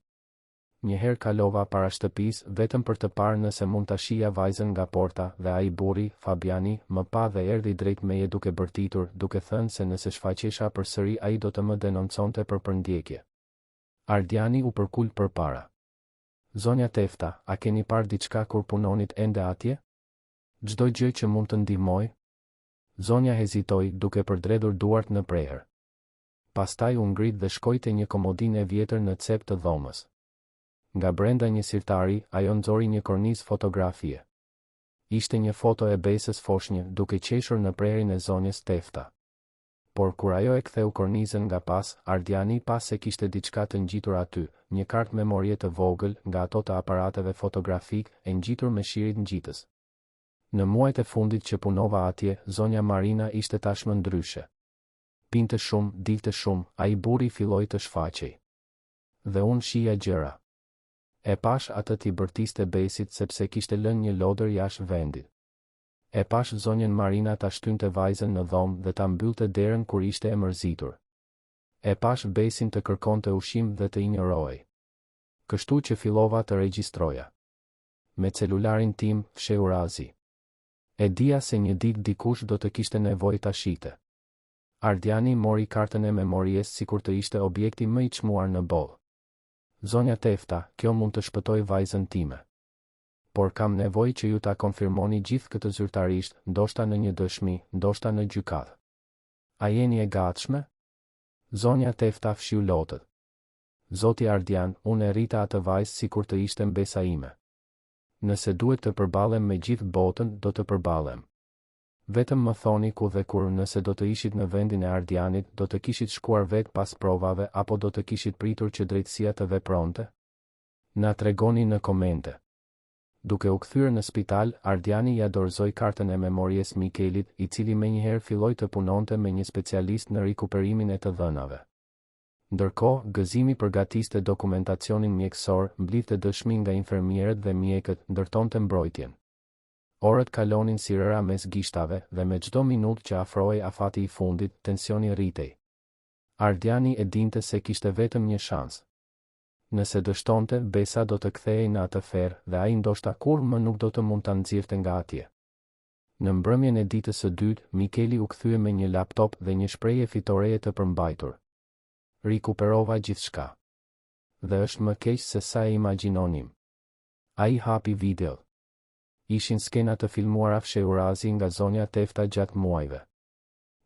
Një herë kalova para shtëpisë vetëm për të parë nëse mund ta shija vajzën nga porta dhe ai burri, Fabiani, më pa dhe erdhi drejt meje duke bërtitur, duke thënë se nëse shfaqesha përsëri ai do të më denonconte për përndjekje. Ardiani u përkul përpara. Zonja Tefta, a keni parë diçka kur punonit ende atje? Çdo gjë që mund të ndihmoj? Zonja hezitoi, duke përdredhur duart në prehër. Pastaj u ngrit dhe shkoi te një komodinë e vjetër në cep të dhomës. Nga brenda një sirtari, ajo nxori një kornizë fotografie. Ishte një foto e Besës foshnjë, duke qeshur në prerin e zonjës Tefta. Por kur ajo e ktheu kornizën nga pas, Ardiani pa se kishte diçka të ngjitur aty, një kartë memorie të vogël, nga ato të aparateve fotografik, e ngjitur me shirit ngjitës. Në muajt e fundit që punova atje, zonja Marina ishte tashmë ndryshe. Pinte shumë, dilte shumë, ai burri filloi të shfaqej. Dhe unë shija gjëra. E pash atë t'i bërtiste Besit sepse kishte lënë një lodër jashtë vendit. E pash zonjën Marina ta shtynte vajzën në dhomë dhe ta mbyllte derën kur ishte e mërzitur. E pash Besin të kërkonte ushqim dhe të injorohej. Kështu që fillova të regjistroja. Me celularin tim, fsheu razi. E dija se një ditë dikush do të kishte nevojë ta shite. Ardiani mori kartën e memories sikur të ishte objekti më i çmuar në botë. Zonja Tefta, kjo mund të shpëtoj vajzën time. Por kam nevojë që ju ta konfirmoni gjithë këtë zyrtarisht, ndoshta në një dëshmi, ndoshta në gjykatë. A jeni e gatshme? Zonja Tefta fshiu lotët. Zoti Ardian, unë e rrita atë vajzë sikur të ishte mbesa ime. Nëse duhet të përballem me gjithë botën, do të përballem. Vetëm më thoni ku dhe kur, nëse do të ishit në vendin e Ardianit, do të kishit shkuar vetë pas provave apo do të kishit pritur që drejtësia të vepronte? Na tregoni në komente. Duke u kthyer në spital, Ardiani ja dorëzoi kartën e memories Mikelit, i cili menjëherë filloi të punonte me një specialist në rikuperimin e të dhënave. Ndërkohë, gëzimi përgatiste dokumentacionin mjekësor, mblidhte dëshmi nga infermierët dhe mjekët, ndërtonte mbrojtjen. Orët kalonin si rëra mes gishtave dhe me çdo minutë që afrohej afati i fundit, tensioni rritej. Ardiani e dinte se kishte vetëm një shans. Nëse dështonte, Besa do të kthehej në atë ferë dhe ai ndoshta kurrë më nuk do të mund ta nxirrte nga atje. Në mbrëmjen e ditës së dytë, Mikeli u kthye me një laptop dhe një shprehje fitoreje të përmbajtur. Rikuperova gjithçka. Dhe është më keq se sa e imagjinonim. Ai hapi video. Ishin skena të filmuara fshehurazi nga zonja Tefta gjatë muajve.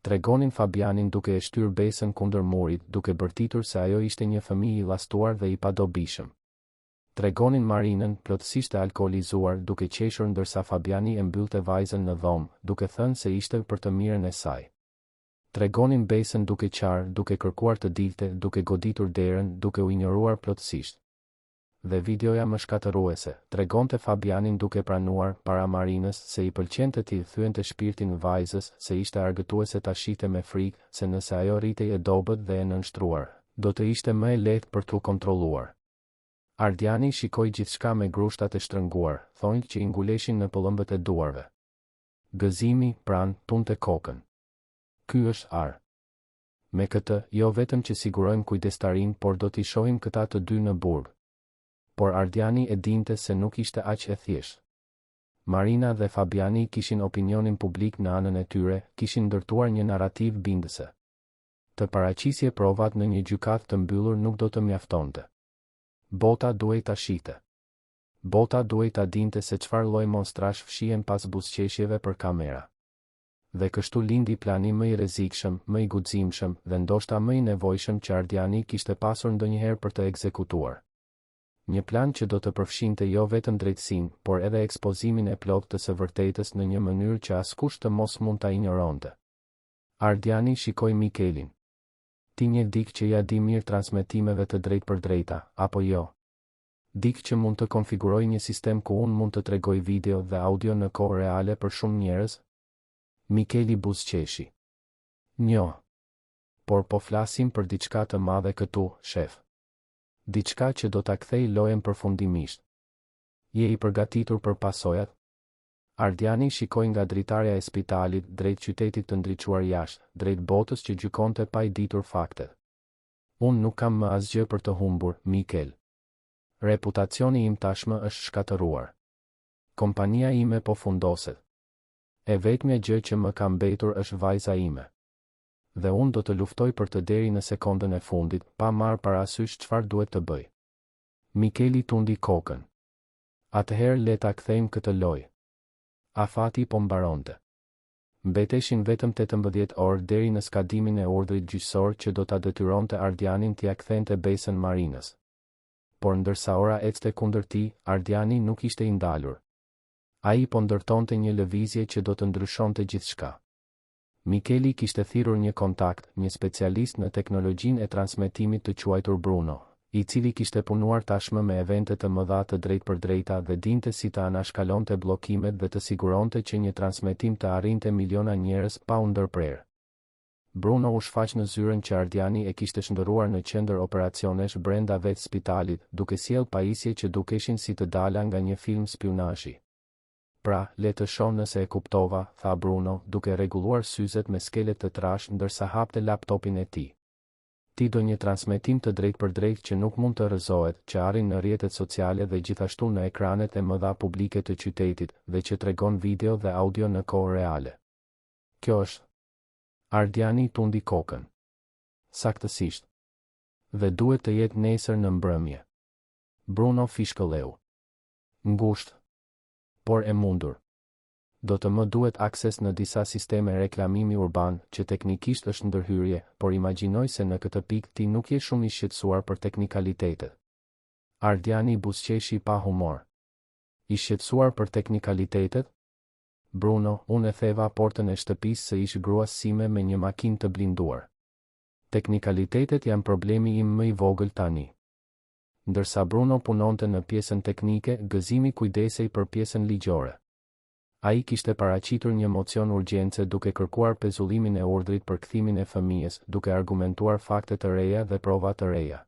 Tregonin Fabianin duke e shtyr Besën kundër murit, duke bërtitur se ajo ishte një fëmijë i llastuar dhe i padobishëm. Tregonin Marinën, plotësisht e alkoolizuar, duke qeshur ndërsa Fabiani e mbyllte vajzën në dhomë, duke thënë se ishte për të mirën e saj. Tregonin besën duke qarë, duke kërkuar të dilte, duke goditur derën, duke u injoruar plotësisht. Dhe videoja më shkatëruese, tregonte Fabianin duke pranuar, para Marinës, se i pëlqente t'i thyente shpirtin vajzës, se ishte argëtuese ta shihte me frikë, se nëse ajo rritej e dobët dhe e nënshtruar, do të ishte më e lehtë për t'u kontrolluar. Ardiani shikoi gjithçka me grushtat e shtrënguar, thonjtë që i nguleshin në pëllëmbët e duarve. Gëzimi, tunte kokën. Ky është Ar. Me këtë, jo vetëm që sigurojmë kujdestarin, por do t'i shohim këta të dy në burg. Por Ardiani e dinte se nuk ishte aq e thjeshtë. Marina dhe Fabiani kishin opinionin publik në anën e tyre, kishin ndërtuar një narrativ bindëse. Të paraqisje provat në një gjykatë të mbyllur nuk do të mjaftonte. Bota duhej ta shihte. Bota duhej ta dinte se çfarë lloj monstrash fshihen pas buzëqeshjeve për kamera. Dhe kështu lindi plani më i rrezikshëm, më i guximshëm dhe ndoshta më i nevojshëm që Ardiani kishte pasur ndonjëherë për të ekzekutuar. Një plan që do të përfshinte jo vetëm drejtësinë, por edhe ekspozimin e plotë të së vërtetës në një mënyrë që askush të mos mund ta injoronte. Ardiani shikoi Mikelin. Ti një dik që ja di mirë transmetimeve të drejtë për drejta, apo jo? Dik që mund të konfiguroj një sistem ku unë mund të tregoj video dhe audio në kohë reale për shumë njerëz? Mikeli buzëqeshi. Jo. Por po flasim për diçka të madhe këtu, shef. Diçka që do ta kthej lojën përfundimisht. Je i përgatitur për pasojat? Ardiani shikoi nga dritarja e spitalit drejt qytetit të ndriçuar jashtë, drejt botës që gjykonte pa i ditur faktet. Unë nuk kam më asgjë për të humbur, Mikel. Reputacioni im tashmë është shkatëruar. Kompania ime po fundoset. E vetmja gjë që më ka mbetur është vajza ime. Dhe unë do të luftoj për të deri në sekondën e fundit, pa marrë parasysh çfarë duhet të bëj. Mikeli tundi kokën. Atëherë le ta kthejmë këtë lojë. Afati po mbaronte. Mbeteshin vetëm 18 orë deri në skadimin e urdhrit gjyqësor që do ta detyronte Ardianin t'ia kthente besën Marinës. Por ndërsa ora ecte kundër tij, Ardiani nuk ishte i ndalur. Ai po ndërtonte një lëvizje që do të ndryshonte gjithçka. Mikeli kishte thirrur një kontakt, një specialist në teknologjinë e transmetimit të quajtur Bruno, i cili kishte punuar tashmë me evente të mëdha të drejtpërdrejta dhe dinte si të anashkalonte bllokimet dhe të siguronte që një transmetim të arrinte miliona njerëz pa u ndërprerë. Bruno u shfaq në zyrën që Ardiani e kishte shndërruar në qendër operacionesh brenda vetë spitalit, duke sjell pajisje që dukeshin si të dala nga një film spionazhi. Pra, le të shoh nëse e kuptova, tha Bruno, duke rregulluar syzet me skelet të trash ndërsa hapte laptopin e tij. Ti do një transmetim të drejtpërdrejtë që nuk mund të rrëzohet, që arrin në rrjetet sociale dhe gjithashtu në ekranet e mëdha publike të qytetit, dhe që tregon video dhe audio në kohë reale. Kjo është. Ardiani tundi kokën. Saktësisht. Dhe duhet të jetë nesër në mbrëmje. Bruno fishkëlleu. Ngushtë. Por e mundur. Do të më duhet akses në disa sisteme reklamimi urban, që teknikisht është ndërhyrje, por imagjinoj se në këtë pikë ti nuk je shumë i shqetësuar për teknikalitetet. Ardiani buzëqeshi pa humor. I shqetësuar për teknikalitetet? Bruno, unë e theva portën e shtëpisë së ish gruas sime me një makinë të blinduar. Teknikalitetet janë problemi im më i vogël tani. Ndërsa Bruno punonte në pjesën teknike, Gëzimi kujdesej për pjesën ligjore. Ai kishte paraqitur një mocion urgjence duke kërkuar pezullimin e urdhrit për kthimin e fëmijës, duke argumentuar fakte të reja dhe prova të reja.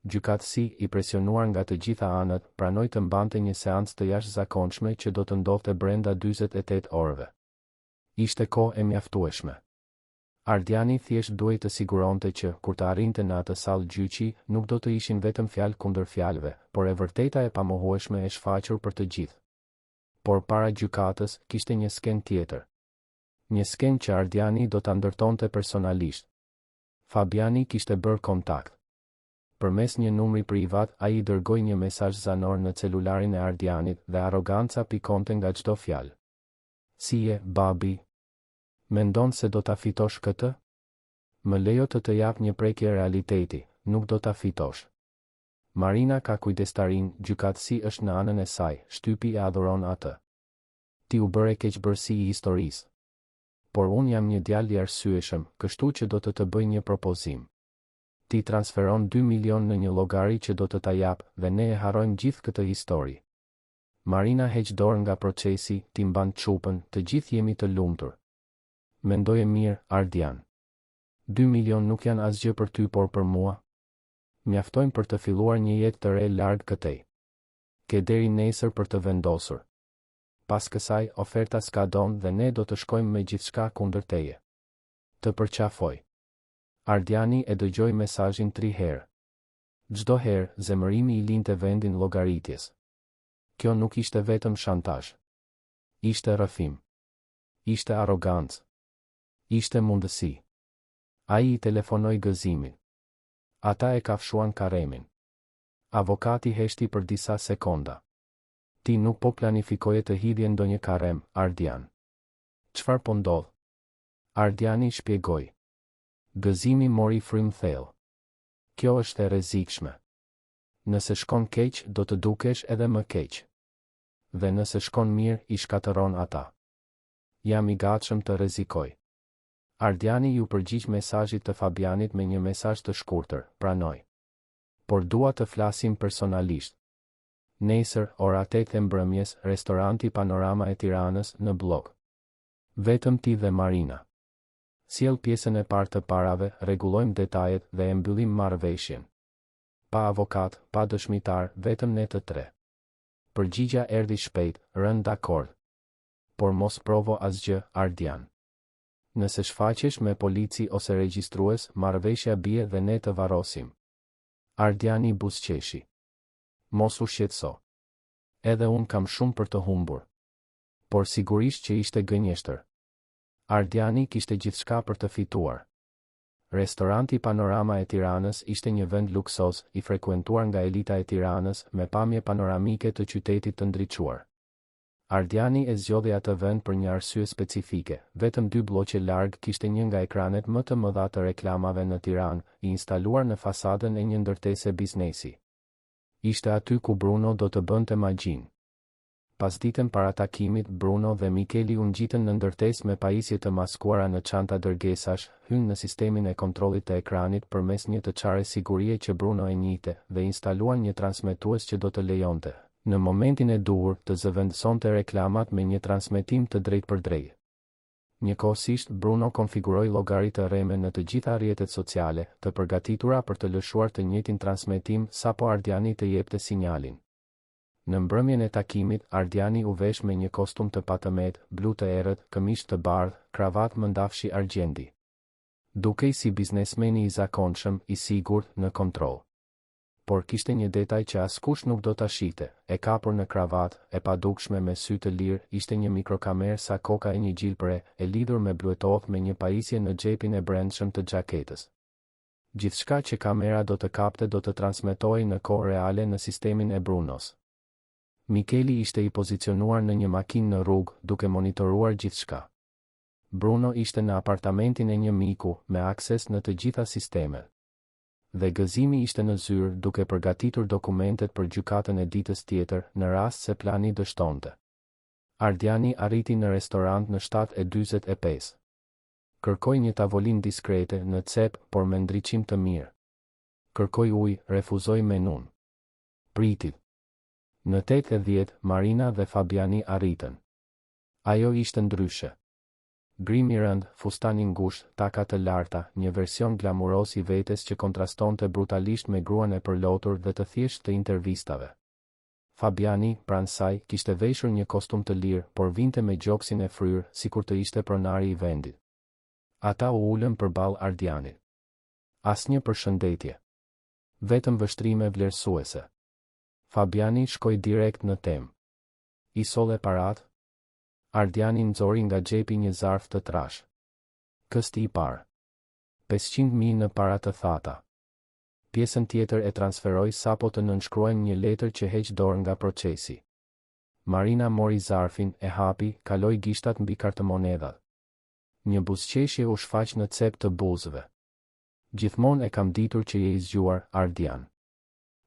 Gjykatësi, i presionuar nga të gjitha anët, pranoi të mbante një seancë të jashtëzakonshme që do të ndodhte brenda 48 orëve. Ishte kohë e mjaftueshme. Ardiani thjesht duhej të siguronte që, kur të arrinte në atë sallë gjyqi, nuk do të ishin vetëm fjalë kundër fjalëve, por e vërteta e pamohueshme e shfaqur për të gjithë. Por para gjykatës, kishte një sken tjetër. Një sken që Ardiani do ta ndërtonte personalisht. Fabiani kishte bërë kontakt. Përmes një numri privat, ai i dërgoi një mesazh zanor në celularin e Ardianit dhe arroganca pikonte nga çdo fjalë. Si je, babi? Mendon se do ta fitosh këtë? Më lejo të jap një prekje realiteti, nuk do ta fitosh. Marina ka kujdestarin, gjykatësi është në anën e saj, shtypi e adhuron atë. Ti u bëre keqbërësi i historisë. por unë jam një djalë i arsyeshëm, kështu që do të bëj një propozim. Ti transferon 2 milion në një llogari që do të ta jap dhe ne e harrojmë gjithë këtë histori. Marina heq dorë nga procesi, ti mban çupën, të gjithë jemi të lumtur. Mendoje mirë, Ardian. 2 milion nuk janë asgjë për ty, por për mua mjaftojnë për të filluar një jetë të re larg këtej. Ke deri nesër për të vendosur. Pas kësaj, oferta s'ka don dhe ne do të shkojmë me gjithçka kundër teje. Të përqafoj. Ardiani e dëgjoi mesazhin 3 herë. Çdo herë, zemërimi i linte vendin llogaritjes. Kjo nuk ishte vetëm shantazh. Ishte rrëfim. Ishte arrogancë. Ishte mundësi. Ai i telefonoi gëzimin. Ata e kafshuan Karemin. Avokati heshti për disa sekonda. Ti nuk po planifikoje të hidhje ndonjë Karem, Ardian. Çfarë po ndodh? Ardiani shpjegoi. Gëzimi mori frymë thellë. Kjo është e rrezikshme. Nëse shkon keq, do të dukesh edhe më keq. Dhe nëse shkon mirë, i shkatëron ata. Jam i gatshëm të rrezikoj. Ardiani ju përgjigj mesazhit të Fabianit me një mesazh të shkurtër, pranoj. Por dua të flasim personalisht. Nesër, ora 8 e mbrëmjes, restoranti Panorama e Tiranës në blok. Vetëm ti dhe Marina. Sjell pjesën e parë të parave, rregullojmë detajet dhe e mbyllim marrëveshjen. Pa avokat, pa dëshmitar, vetëm ne të tre. Përgjigja erdhi shpejt, rënë dakord. Por mos provo asgjë, Ardian. Nëse shfaqesh me polici ose regjistrues, marrëveshja bie dhe ne të varrosim. Ardiani buzëqeshi. Mos u shqetëso. Edhe unë kam shumë për të humbur. Por sigurisht që ishte gënjeshtër. Ardiani kishte gjithçka për të fituar. Restoranti Panorama e Tiranës ishte një vend luksoz, i frekuentuar nga elita e Tiranës, me pamje panoramike të qytetit të ndriçuar. Ardiani e zgjodhi atë vend për një arsye specifike, vetëm 2 bloqe larg kishte një nga ekranet më të mëdha të reklamave në Tiranë, i instaluar në fasadën e një ndërtese biznesi. Ishte aty ku Bruno do të bënte magjin. Pas ditën para takimit, Bruno dhe Mikeli u ngjitën në ndërtesë me pajisje të maskuara në çanta dërgesash, hynë në sistemin e kontrollit të ekranit përmes një të çare sigurie që Bruno e njihte dhe instaluan një transmetues që do të lejonte, në momentin e duhur, të zëvendësonte reklamat me një transmetim të drejtpërdrejtë. Njëkohësisht, Bruno konfiguroi llogari të rreme në të gjitha rrjetet sociale, të përgatitura për të lëshuar të njëjtin transmetim sapo Ardiani të jepte sinjalin. Në mbrëmjen e takimit, Ardiani u vesh me një kostum të patëmet, blu të errët, këmishë të bardhë, kravatë mëndafshi argjendi. Dukej si biznesmeni i zakonshëm, i sigurt, në kontroll. Por kishte një detaj që askush nuk do ta shihte, e kapur në kravatë, e padukshme me sy të lirë, ishte një mikrokamerë sa koka e një gjilpëre, e lidhur me bluetooth me një pajisje në xhepin e brendshëm të xhaketës. Gjithçka që kamera do të kapte do të transmetohej në kohë reale në sistemin e Brunos. Mikeli ishte i pozicionuar në një makinë në rrugë, duke monitoruar gjithçka. Bruno ishte në apartamentin e një miku, me akses në të gjitha sistemet. Dhe gëzimi ishte në zyrë, duke përgatitur dokumentet për gjykatën e ditës tjetër, në rast se plani dështonte. Ardiani arriti në restorant në 7:45. Kërkoi një tavolinë diskrete në cep, por me ndriçim të mirë. Kërkoi ujë, refuzoi menun. Priti. Në 8:10, Marina dhe Fabiani arritën. Ajo ishte ndryshe. Grim i rënd, fustan i ngushtë, taka të larta, një version glamuros i vetes që kontrastonte brutalisht me gruan e përlotur dhe të thjeshtë të intervistave. Fabiani, pranë saj, kishte veshur një kostum të lirë, por vinte me gjoksin e fryrë, sikur të ishte pronari i vendit. Ata u ulën përballë Ardianit. Asnjë përshëndetje. Vetëm vështrime vlerësuese. Fabiani shkoi direkt në temë. I solle parat? Ardiani nxori nga xhepi një zarf të trash. Kësti i parë. 500.000 në para të thata. Pjesën tjetër e transferoi sapo të nënshkruajmë një letër që heq dorë nga procesi. Marina mori zarfin, e hapi, kaloi gishtat mbi kartëmonedhat. Një buzëqeshje u shfaq në cep të buzëve. Gjithmonë e kam ditur që je i zgjuar, Ardian.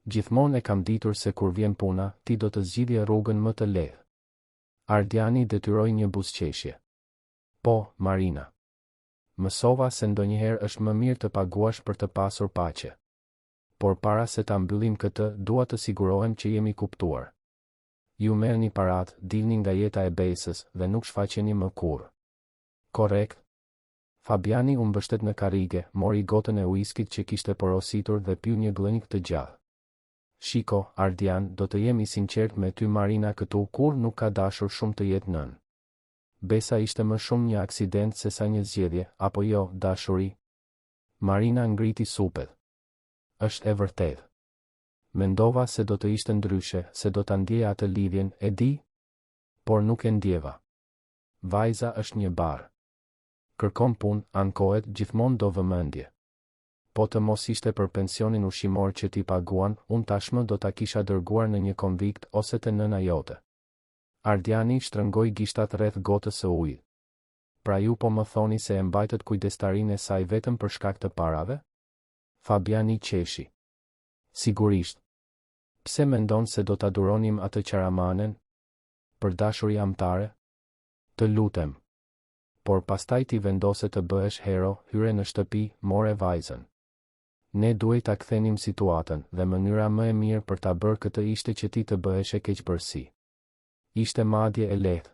Gjithmonë e kam ditur se kur vjen puna, ti do të zgjidhje rrugën më të lehtë. Ardiani detyroi një buzëqeshje. Po, Marina. Mësova se ndonjëherë është më mirë të paguash për të pasur paqe. Por para se ta mbyllim këtë, dua të sigurohem që jemi kuptuar. Ju merrni parat, dilni nga jeta e Besës dhe nuk shfaqeni më kurrë. Korrekt? Fabiani u mbështet në karrige, mori gotën e uiskit që kishte porositur dhe piu një glënjë të gjallë. Shiko, Ardian, do të jemi sinqert me ty Marina, këtu kur nuk ka dashur shumë të jetë nën. Besa ishte më shumë një aksident se sa një zgjedhje, apo jo, dashuri? Marina ngriti supet. Është e vërtetë. Mendova se do të ishte ndryshe, se do ta ndjeja atë lidhjen, e di? Por nuk e ndjeva. Vajza është një barë. Kërkon punë, ankohet, gjithmonë do vëmendje. Po të mos ishte për pensionin ushqimor që ti paguan, unë tashmë do ta kisha dërguar në një konvikt ose te nëna jote. Ardiani shtrëngoi gishtat rreth gotës së ujit. Pra ju po më thoni se e mbajtët kujdestarinë e saj vetëm për shkak të parave? Fabiani qeshi. Sigurisht. Pse mendon se do ta duronim atë qaramanen? Për dashuri amtare? Të lutem. Por pastaj ti vendose të bëhesh hero, hyre në shtëpi, more vajzën. Ne duhet ta kthenim situatën dhe mënyra më e mirë për ta bërë këtë ishte që ti të bëhesh e keqbërësi. Ishte madje e lehtë.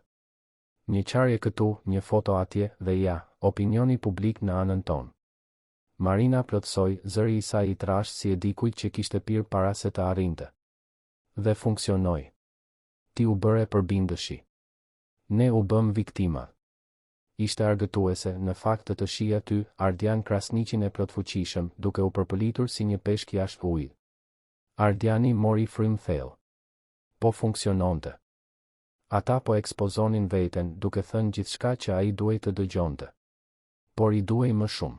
Një qarje këtu, një foto atje dhe ja, opinioni publik në anën tonë. Marina plotësoi, zëri i saj i trash si e dikujt që kishte pirë para se të arrinte. Dhe funksionoi. Ti u bëre përbindëshi. Ne u bëm viktima. Ishte argëtuese, në fakt të shija ty, Ardian Krasniqin e plotfuqishëm, duke u përpëlitur si një peshk jashtë ujit. Ardiani mori frym thellë. Po funksiononte. Ata po ekspozonin veten, duke thënë gjithçka që ai duhej të dëgjonte. Por i duhej më shumë.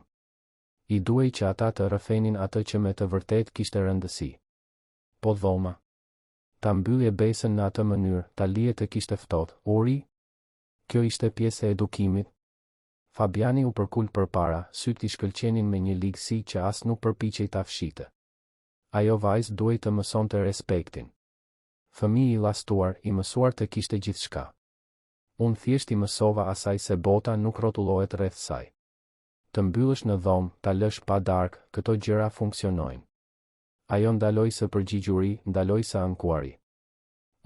I duhej që ata të rrëfenin atë që me të vërtet kishte rëndësi. Po dhoma. Ta mbyllje Besën në atë mënyrë, ta lije të kishte ftohtë, uri? Kjo ishte pjesë e edukimit. Fabiani u përkul përpara, sytë i shkëlqenin me një ligësi që as nuk përpiqej ta fshite. Ajo vajzë duhej të mësonte respektin. Fëmiji i llastuar, i mësuar të kishte gjithçka. Unë thjesht i mësova asaj se bota nuk rrotullohet rreth saj. Të mbyllësh në dhomë, ta lësh pa darkë, këto gjëra funksionojnë. Ajo ndaloi së përgjigjuri, ndaloi së ankuari.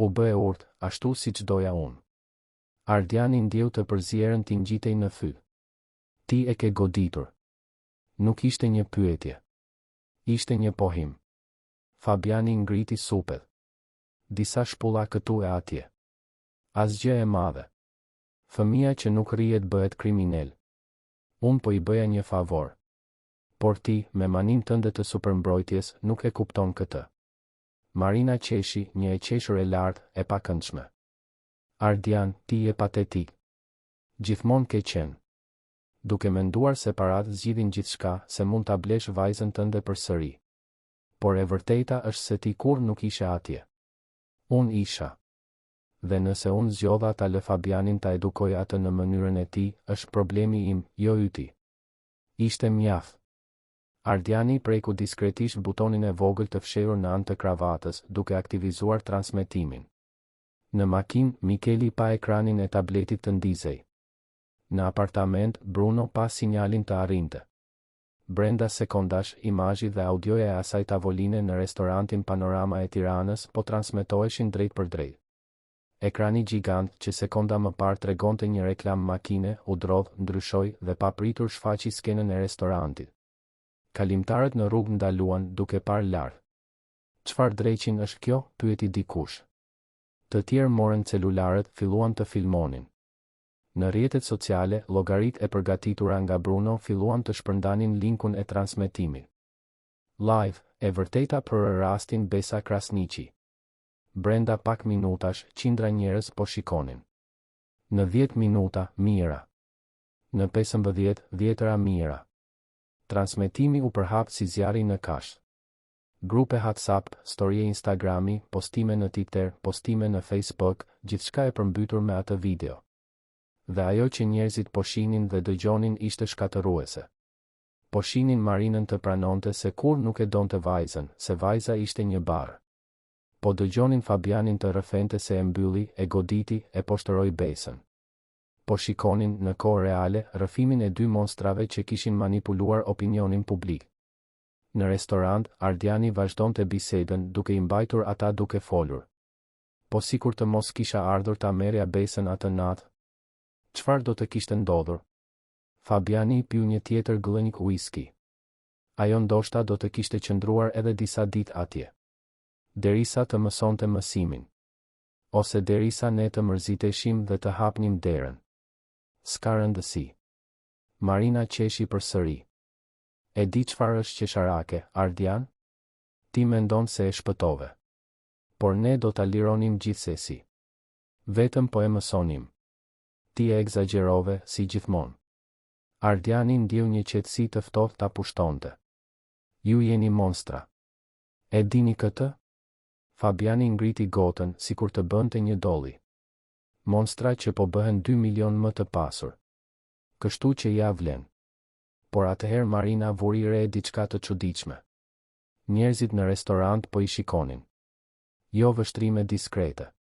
U bë e urtë, ashtu siç doja unë. Ardiani ndjeu të përzierën t'i ngjitej në fy. Ti e ke goditur. Nuk ishte një pyetje. Ishte një pohim. Fabiani ngriti supet. Disa shpulla këtu e atje. Asgjë e madhe. Fëmia që nuk rrihet bëhet kriminal. Unë po i bëja një favor. Por ti, me manin tënde të supermbrojtjes, nuk e kupton këtë. Marina qeshi, një e qeshur e lartë, e pakëndshme. Ardian, ti je patetik. Gjithmonë ke qenë. Duke menduar separat zgjidhin gjithçka, se mund ta blesh vajzën tënde përsëri. Por e vërteta është se ti kur nuk ishe atje. Unë isha. Dhe nëse unë zgjodha ta lë Fabianin ta edukoj atë në mënyrën e tij, është problemi im, jo yti. Ishte mjaft. Ardiani preku diskretisht butonin e vogël të fshehur në anë të kravatës, duke aktivizuar transmetimin. Në makinë, Mikeli pa ekranin e tabletit të ndizej. Në apartament, Bruno pa sinjalin të arrinte. Brenda sekondash, imazhi dhe audioja e asaj tavoline në restorantin Panorama e Tiranës po transmetoheshin drejt për drejt. Ekrani gjigant që sekonda më parë tregonte një reklam makine, u drodh, ndryshoi dhe papritur shfaqi skenën e restorantit. Kalimtarët në rrugë ndaluan, duke parë lart. Çfarë dreqin është kjo? Pyeti dikush. Të tjerë morën celularet, filluan të filmonin. Në rrjetet sociale, llogaritë e përgatitura nga Bruno filluan të shpërndanin linkun e transmetimit. Live, e vërteta për rastin Besa Krasniqi. Brenda pak minutash, qindra njerëz po shikonin. Në 10 minuta, mira. Në 15, dhjetëra mira. Transmetimi u përhap si zjarri në kash. Grupe WhatsApp, storie Instagrami, postime në Twitter, postime në Facebook, gjithçka e përmbytur me atë video. Dhe ajo që njerëzit po shihnin dhe dëgjonin ishte shkatëruese. Po shihnin Marinën të pranonte se kur nuk e donte vajzën, se vajza ishte një barë. Po dëgjonin Fabianin të rrëfente se e mbylli, e goditi, e poshtëroi Besën. po shikonin në kohë reale rrëfimin e dy monstrave që kishin manipuluar opinionin publik. Në restorant, Ardiani vazhdonte bisedën duke I mbajtur ata duke folur. Po sikur të mos kisha ardhur ta merrja besën atë natë. Çfarë do të kishte ndodhur? Fabiani piu një tjetër gllënjë whisky. Ajo ndoshta do të kishte qëndruar edhe disa ditë atje. Derisa të mësonte mësimin. Ose derisa ne të mërziteshim dhe të hapnim derën. S'ka rëndësi. Marina qeshi përsëri. E di çfarë është qesharake, Ardian? Ti mendon se e shpëtove. Por ne do ta lironim gjithsesi. Vetëm po e mësonim. Ti e egzagjerove si gjithmonë. Ardiani ndjeu një qetësi të ftohtë ta pushtonte. Ju jeni monstra. E dini këtë? Fabiani ngriti gotën sikur të bënte një dolli. Monstra që po bëhen 2 milion më të pasur. Kështu që ja vlen. Por atëherë Marina vuri re diçka të çuditshme. Njerëzit në restorant po I shikonin. Jo vështrime diskrete.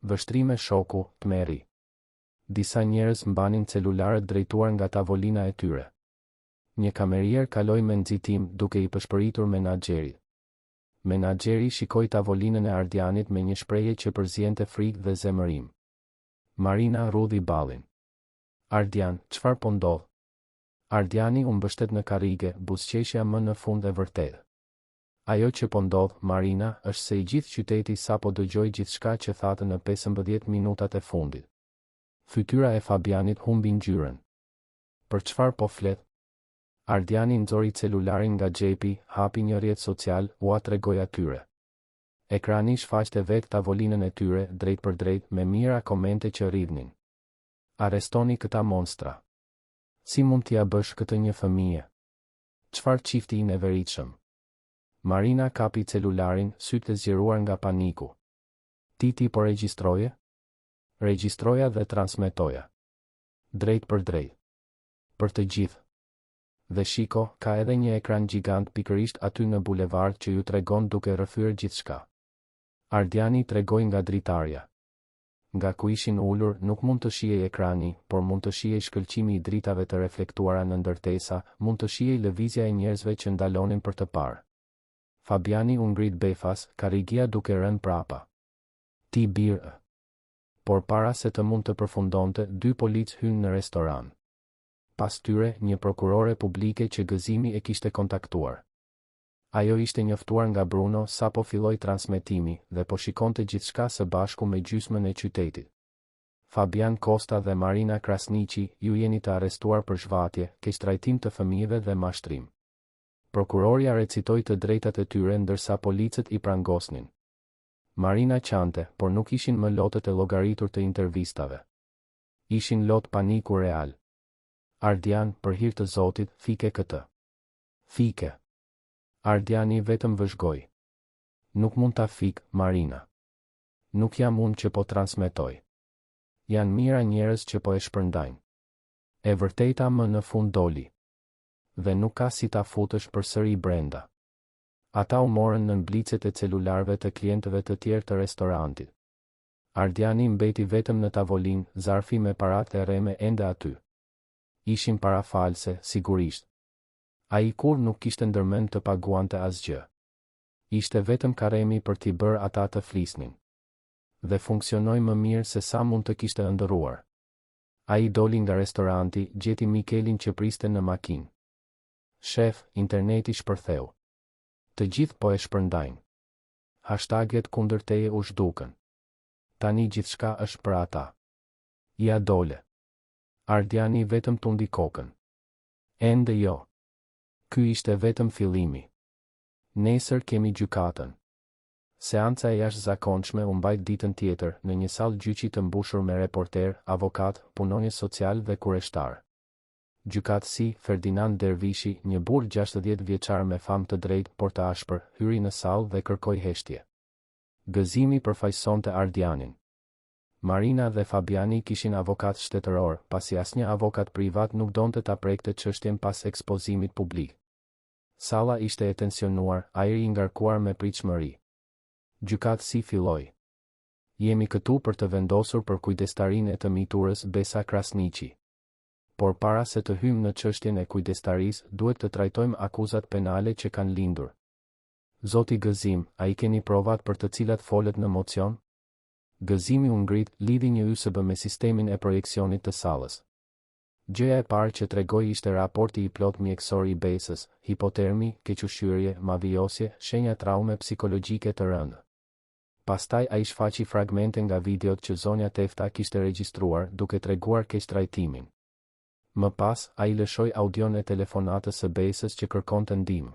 Vështrime shoku, tmerri. Disa njerëz mbanin celularët drejtuar nga tavolina e tyre. Një kamerier kaloi me nxitim duke I pëshpëritur menaxherit. Menaxheri shikoi tavolinën e Ardianit me një shprehje që përziente frikë dhe zemërim. Marina rrudhi ballin. Ardian, çfarë po ndodh? Ardiani u mbështet në karrige, buzëqeshja më në fund e vërtetë. Ajo që po ndodh, Marina, është se I gjithë qyteti sapo dëgjoi gjithçka që thatë në 15 minutat e fundit. Fytyra e Fabianit humbi ngjyrën. Për çfarë po flet? Ardiani nxori celularin nga xhepi, hapi një rrjet social, ua tregoi atyre. Ekrani shfaqte vetë tavolinën e tyre, drejt për drejt, me mira komente që rridhnin. Arrestoni këta monstra. Si mund t'ia bësh këtë një fëmije? Çfarë çifti I neveritshëm? Marina kapi celularin, sytë e zgjeruar nga paniku. Ti po regjistroje? Regjistroja dhe transmetoja. Drejt për drejt. Për të gjithë. Dhe shiko, ka edhe një ekran gjigant pikërisht aty në bulevard që ju tregon duke rrëfyer gjithçka. Ardiani tregoi nga dritarja. Nga ku ishin ulur nuk mund të shihej ekrani, por mund të shihej shkëlqimi I dritave të reflektuara në ndërtesa, mund të shihej lëvizja e njerëzve që ndalonin për të parë. Fabiani u ngrit befas, karrigia duke rënë prapa. Ti birë. Por para se të mund të përfundonte, 2 policë hynë në restoran. Pas tyre, një prokurore publike që gëzimi e kishte kontaktuar. Ajo ishte njoftuar nga Bruno sa po filloi transmetimi dhe po shikonte gjithçka së bashku me gjysmën e qytetit. Fabian Costa dhe Marina Krasniqi, ju jeni të arrestuar për zhvatje, keqtrajtim të fëmijëve dhe mashtrim. Prokuroria recitoi të drejtat e tyre ndërsa policët I prangosnin. Marina qante, por nuk ishin më lotët e llogaritur të intervistave. Ishin lot paniku real. Ardian, për hir të Zotit, fike këtë. Fike. Ardiani vetëm vëzhgoi. Nuk mund ta fik, Marina. Nuk jam unë që po transmetoj. Janë mira njerëz që po e shpërndajnë. E vërteta më në fund doli. Dhe nuk ka si ta futesh përsëri brenda. Ata u morën në mblicet e celularëve të klientëve të tjerë të restorantit. Ardiani mbeti vetëm në tavolinë, zarfi me paratë e rreme ende aty. Ishin para false, sigurisht. Ai kur nuk kishte ndërmend të paguante asgjë. Ishte vetëm karemi për t'i bërë ata të flisnin. Dhe funksionoi më mirë se sa mund të kishte ëndërruar. Ai doli nga restoranti, gjeti Mikelin që priste në makinë. Shef, interneti shpërtheu. Të gjithë po e shpërndajnë. Hashtaget kundër teje u zhdukën. Tani gjithçka është për ata. Ja dole. Ardiani vetëm tundi kokën. Ende jo. Ky ishte vetëm fillimi. Nesër kemi gjykatën. Seanca e jashtëzakonshme u mbajt ditën tjetër në një sallë gjyqi të mbushur me reporter, avokat, punonjës social dhe kureshtar. Gjykatësi Ferdinand Dervishi, një burr 60 vjeçar me famë të drejtë por të ashpër, hyri në sallë dhe kërkoi heshtje. Gëzimi përfaqësonte Ardianin. Marina dhe Fabiani kishin avokat shtetëror, pasi asnjë avokat privat nuk donte ta prekte çështjen pas ekspozimit publik. Salla ishte e tensionuar, ajri I ngarkuar me pritshmëri. Gjykatësi filloi. Jemi këtu për të vendosur për kujdestarinë e të miturës Besa Krasniqi. Por para se të hymë në çështjen e kujdestarisë, duhet të trajtojmë akuzat penale që kanë lindur. Zoti Gëzim, a I keni provat për të cilat folet në mocion? Gëzimi u ngrit, lidhi një USB me sistemin e projeksionit të sallës. Gjëja e parë që tregoi ishte raporti I plot mjekësor I Besës, hipotermi, keqëshyrje, madhjosje, shenja traume psikologjike të rëndë. Pastaj ai shfaqi fragmente nga videot që zonja Tefta kishte regjistruar duke treguar keqtrajtimin. Më pas, ai lëshoi audion e telefonatës së Besës që kërkonte ndihmë.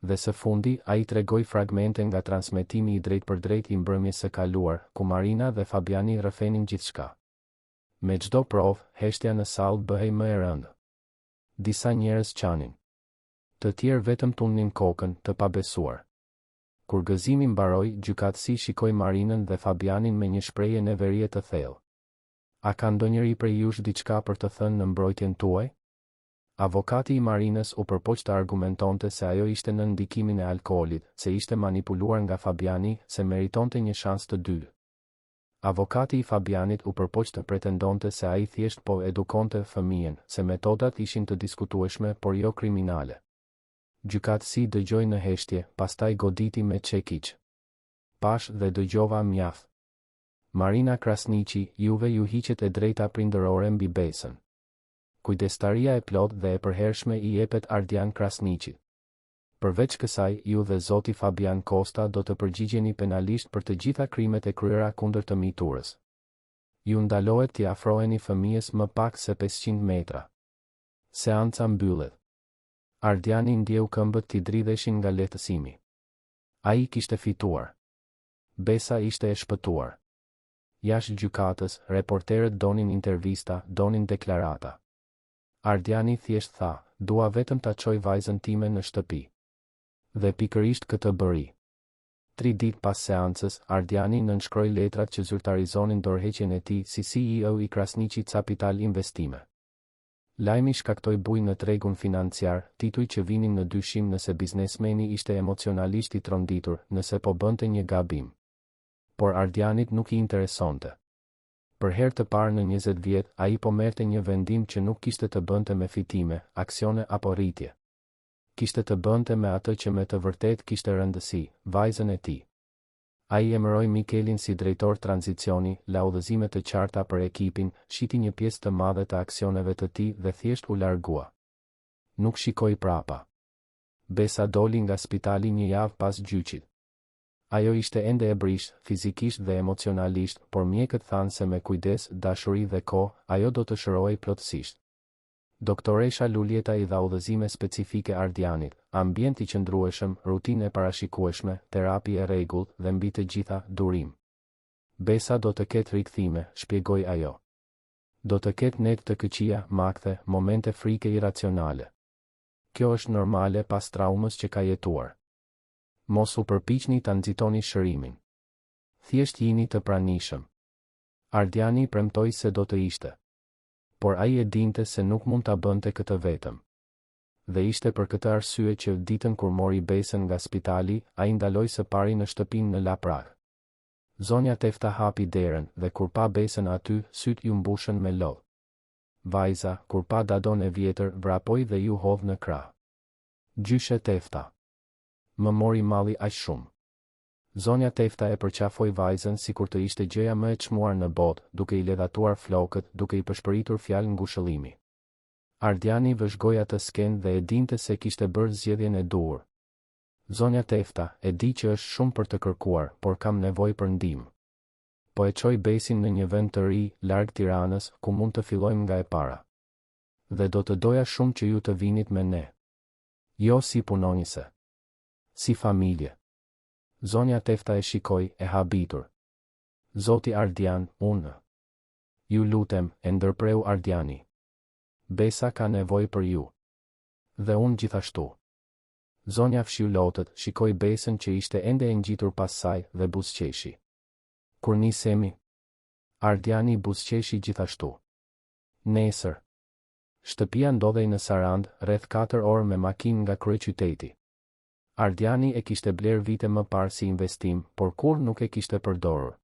Dhe së fundi, ai tregoi fragmente nga transmetimi I drejtpërdrejt I mbrëmjes së kaluar, ku Marina dhe Fabiani rrëfenin gjithçka. Me çdo provë, heshtja në sallë bëhej më e rëndë. Disa njerëz qanin. Të tjerë vetëm tunnin kokën, të pabesuar. Kur gëzimi mbaroi, gjykatësi shikoi Marinën dhe Fabianin me një shprehje neverie të thellë. A ka ndonjëri prej jush diçka për të thënë në mbrojtjen tuaj? Avokati I Marinës u përpoq të argumentonte se ajo ishte në ndikimin e alkoolit, se ishte manipuluar nga Fabiani, se meritonte një shans të dytë. Avokati I Fabianit u përpoq të pretendonte se ai thjesht po edukonte fëmijën, se metodat ishin të diskutueshme por jo kriminale. Gjykatësi dëgjoi në heshtje, pastaj goditi me çekiç. Pash dhe dëgjova mjaft. Marina Krasniqi, juve ju hiqet e drejta prindërore mbi Besën. Kujdestaria e plot dhe e përhershme I jepet Ardian Krasniqit. Përveç kësaj, ju dhe zoti Fabian Kosta do të përgjigjeni penalisht për të gjitha krimet e kryera kundër të miturës. Ju ndalohet t'i afroheni fëmijës më pak se 500 metra. Seanca mbyllet. Ardiani ndjeu këmbët t'i dridheshin nga lehtësimi. Ai kishte fituar. Besa ishte e shpëtuar. Jashtë gjykatës, reporterët donin intervista, donin deklarata. Ardiani thjesht tha, dua vetëm ta çoj vajzën time në shtëpi. Dhe pikërisht këtë bëri. 3 ditë pas seancës, Ardiani nënshkroi letrat që zyrtarizonin dorëheqjen e tij si CEO I Krasniqi Capital Investime. Lajmi shkaktoi bujë në tregun financiar, tituj që vinin në dyshim nëse biznesmeni ishte emocionalisht I tronditur, nëse po bënte një gabim. Por Ardianit nuk I interesonte. Për herë të parë në 20 vjet, ai po merrte një vendim që nuk kishte të bënte me fitime, aksione apo rritje. Kishte të bënte me atë që me të vërtet kishte rëndësi, vajzën e tij. Ai emëroi Mikelin si drejtor tranzicioni, la udhëzime të qarta për ekipin, shiti një pjesë të madhe të aksioneve të tij dhe thjesht u largua. Nuk shikoi prapa. Besa doli nga spitali një javë pas gjyqit. Ajo ishte ende e brisht, fizikisht dhe emocionalisht, por mjekët thanë se me kujdes, dashuri dhe kohë, ajo do të shërohej plotësisht. Doktoresha Lulieta I dha udhëzime specifike Ardianit, ambient I qëndrueshëm, rutinë e parashikueshme, terapi e rregullt dhe mbi të gjitha, durim. Besa do të ketë rikthime, shpjegoi ajo. Do të ketë net të këqija, makthe, momente frike iracionale. Kjo është normale pas traumës që ka jetuar. Mos u përpiqni ta nxitoni shërimin. Thjesht jini të pranishëm. Ardiani premtoi se do të ishte. Por ai e dinte se nuk mund ta bënte këtë vetëm. Dhe ishte për këtë arsye që ditën kur mori Besën nga spitali, ai ndaloi së pari në shtëpinë në La Prah. Zonja Tefta hapi derën dhe kur pa Besën aty, syt ju mbushën me lodh. Vajza, kur pa Dadon e vjetër, vrapoi dhe ju hodh në krah. Gjyshe Tefta. Më mori malli aq shumë. Zonja Tefta e përqafoi vajzën sikur të ishte gjëja më e çmuar në botë, duke I ledhatuar flokët, duke I përshpëritur fjalë ngushëllimi. Ardiani vëzhgoi atë skenë dhe e dinte se kishte bërë zgjedhjen e duhur. Zonja Tefta, e di që është shumë për të kërkuar, por kam nevojë për ndihmë. Po e çoj Besin në një vend të ri, larg Tiranës, ku mund të fillojmë nga e para. Dhe do të doja shumë që ju të vinit me ne. Jo si punonjëse. Si familje. Zonja Tefta e shikoi, e habitur. Zoti Ardian, unë. Ju lutem, e ndërpreu Ardiani. Besa ka nevojë për ju. Dhe unë gjithashtu. Zonja fshiu lotët, shikoi Besën që ishte ende e ngjitur pas saj dhe buzëqeshi. Kur nisemi, Ardiani buzëqeshi gjithashtu. Nesër. Shtëpia ndodhej në Sarand, rreth 4 orë me makinë nga kryeqyteti. Ardiani e kishte bler vite më parë si investim, por kur nuk e kishte përdorur.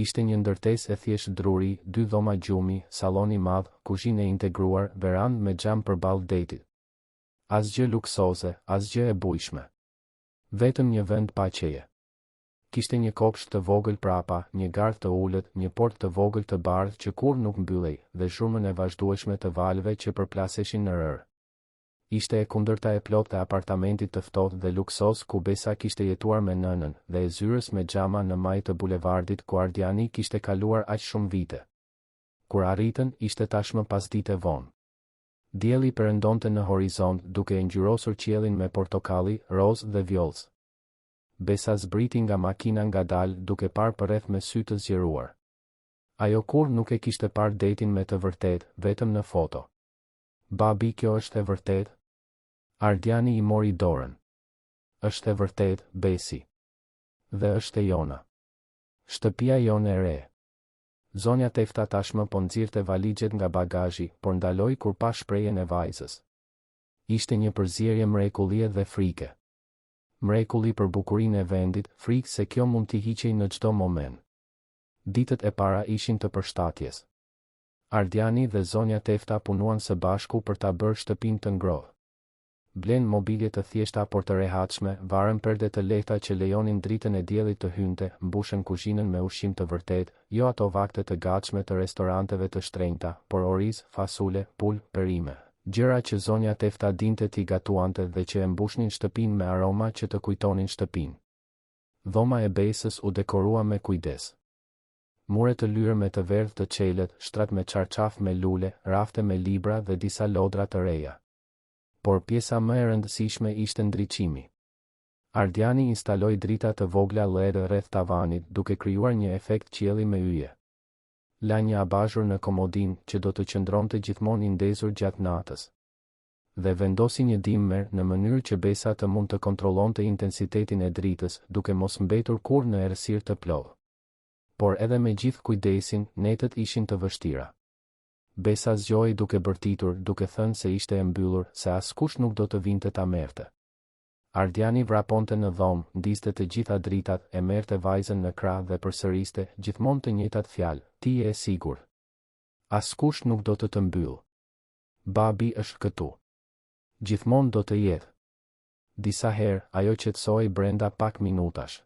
Ishte një ndërtesë e thjesht druri, 2 dhoma gjumi, sallon i madh, kuzhinë e integruar, verandë me xham përballë detit. Asgjë luksoze, asgjë e bujshme. Vetëm një vend pa qeje. Kishte një kopsht të vogël prapa, një garë të ulët, një portë të vogël të bardhë që kur nuk mbyllej, dhe zhurmën e vazhdueshme të valve që përplaseshin në rër. Ishte e kundërta e plotë e apartamentit të ftohtë dhe luksos ku Besa kishte jetuar me nënën, dhe e zyrës me xhama në maj të bulevardit ku Ardiani kishte kaluar aq shumë vite. Kur arritën, ishte tashmë pasdite vonë. Dielli perëndonte në horizont duke e ngjyrosur qiellin me portokalli, rozë dhe vjollës. Besa zbriti nga makina ngadalë duke parë përreth me sy të zgjeruar. Ajo kur nuk e kishte parë detin me të vërtet, vetëm në foto. Babi, kjo është e vërtet? Ardiani i mori dorën. Është e vërtet, Besi. Dhe është e jona. Shtëpia jone e re. Zonja Tefta tashmë po nxirrte valixhet nga bagazhi, por ndaloi kur pa shprehjen e vajzës. Ishte një përzierje mrekullie dhe frike. Mrekulli për bukurinë e vendit, frikë se kjo mund t'i hiqej në çdo moment. Ditët e para ishin të përshtatjes. Ardiani dhe zonja Tefta punuan së bashku për ta bërë shtëpinë të ngrohtë. Blen mobilje të thjeshta por të rehatshme, varën perde të lehta që lejonin dritën e diellit të hynte, mbushën kuzhinën me ushqim të vërtet, jo ato vakte të gatshme të restoranteve të shtrenjta, por oriz, fasule, pul, perime. Gjëra që zonja Tefta dinte t'i gatuante dhe që e mbushnin shtëpinë me aroma që të kujtonin shtëpinë. Dhoma e Besës u dekorua me kujdes. Mure të lyrë me të verdh të çelet, shtrat me çarçaf me lule, rafte me libra dhe disa lodra të reja. Por pjesa më e rëndësishme ishte ndriçimi. Ardiani instaloi drita të vogla LED rreth tavanit, duke krijuar një efekt qielli me yje. La një abazhur në komodinë që do të qëndronte gjithmonë i ndezur gjatë natës. Dhe vendosi një dimmer në mënyrë që Besa të mund të kontrollonte intensitetin e dritës, duke mos mbetur kur në errësirë të plotë. Por edhe me gjithë kujdesin, netët ishin të vështira. Besa zgjoi duke bërtitur, duke thënë se ishte e mbyllur, se askush nuk do të vinte ta merrte. Ardiani vraponte në dhomë, ndiste të gjitha dritat, e merrte vajzën në krah dhe përsëriste, gjithmonë të njëjtat fjalë, ti je e sigurt. Askush nuk do të mbyll. Babi është këtu. Gjithmonë do të jetë. Disa herë, ajo qetësoi brenda pak minutash.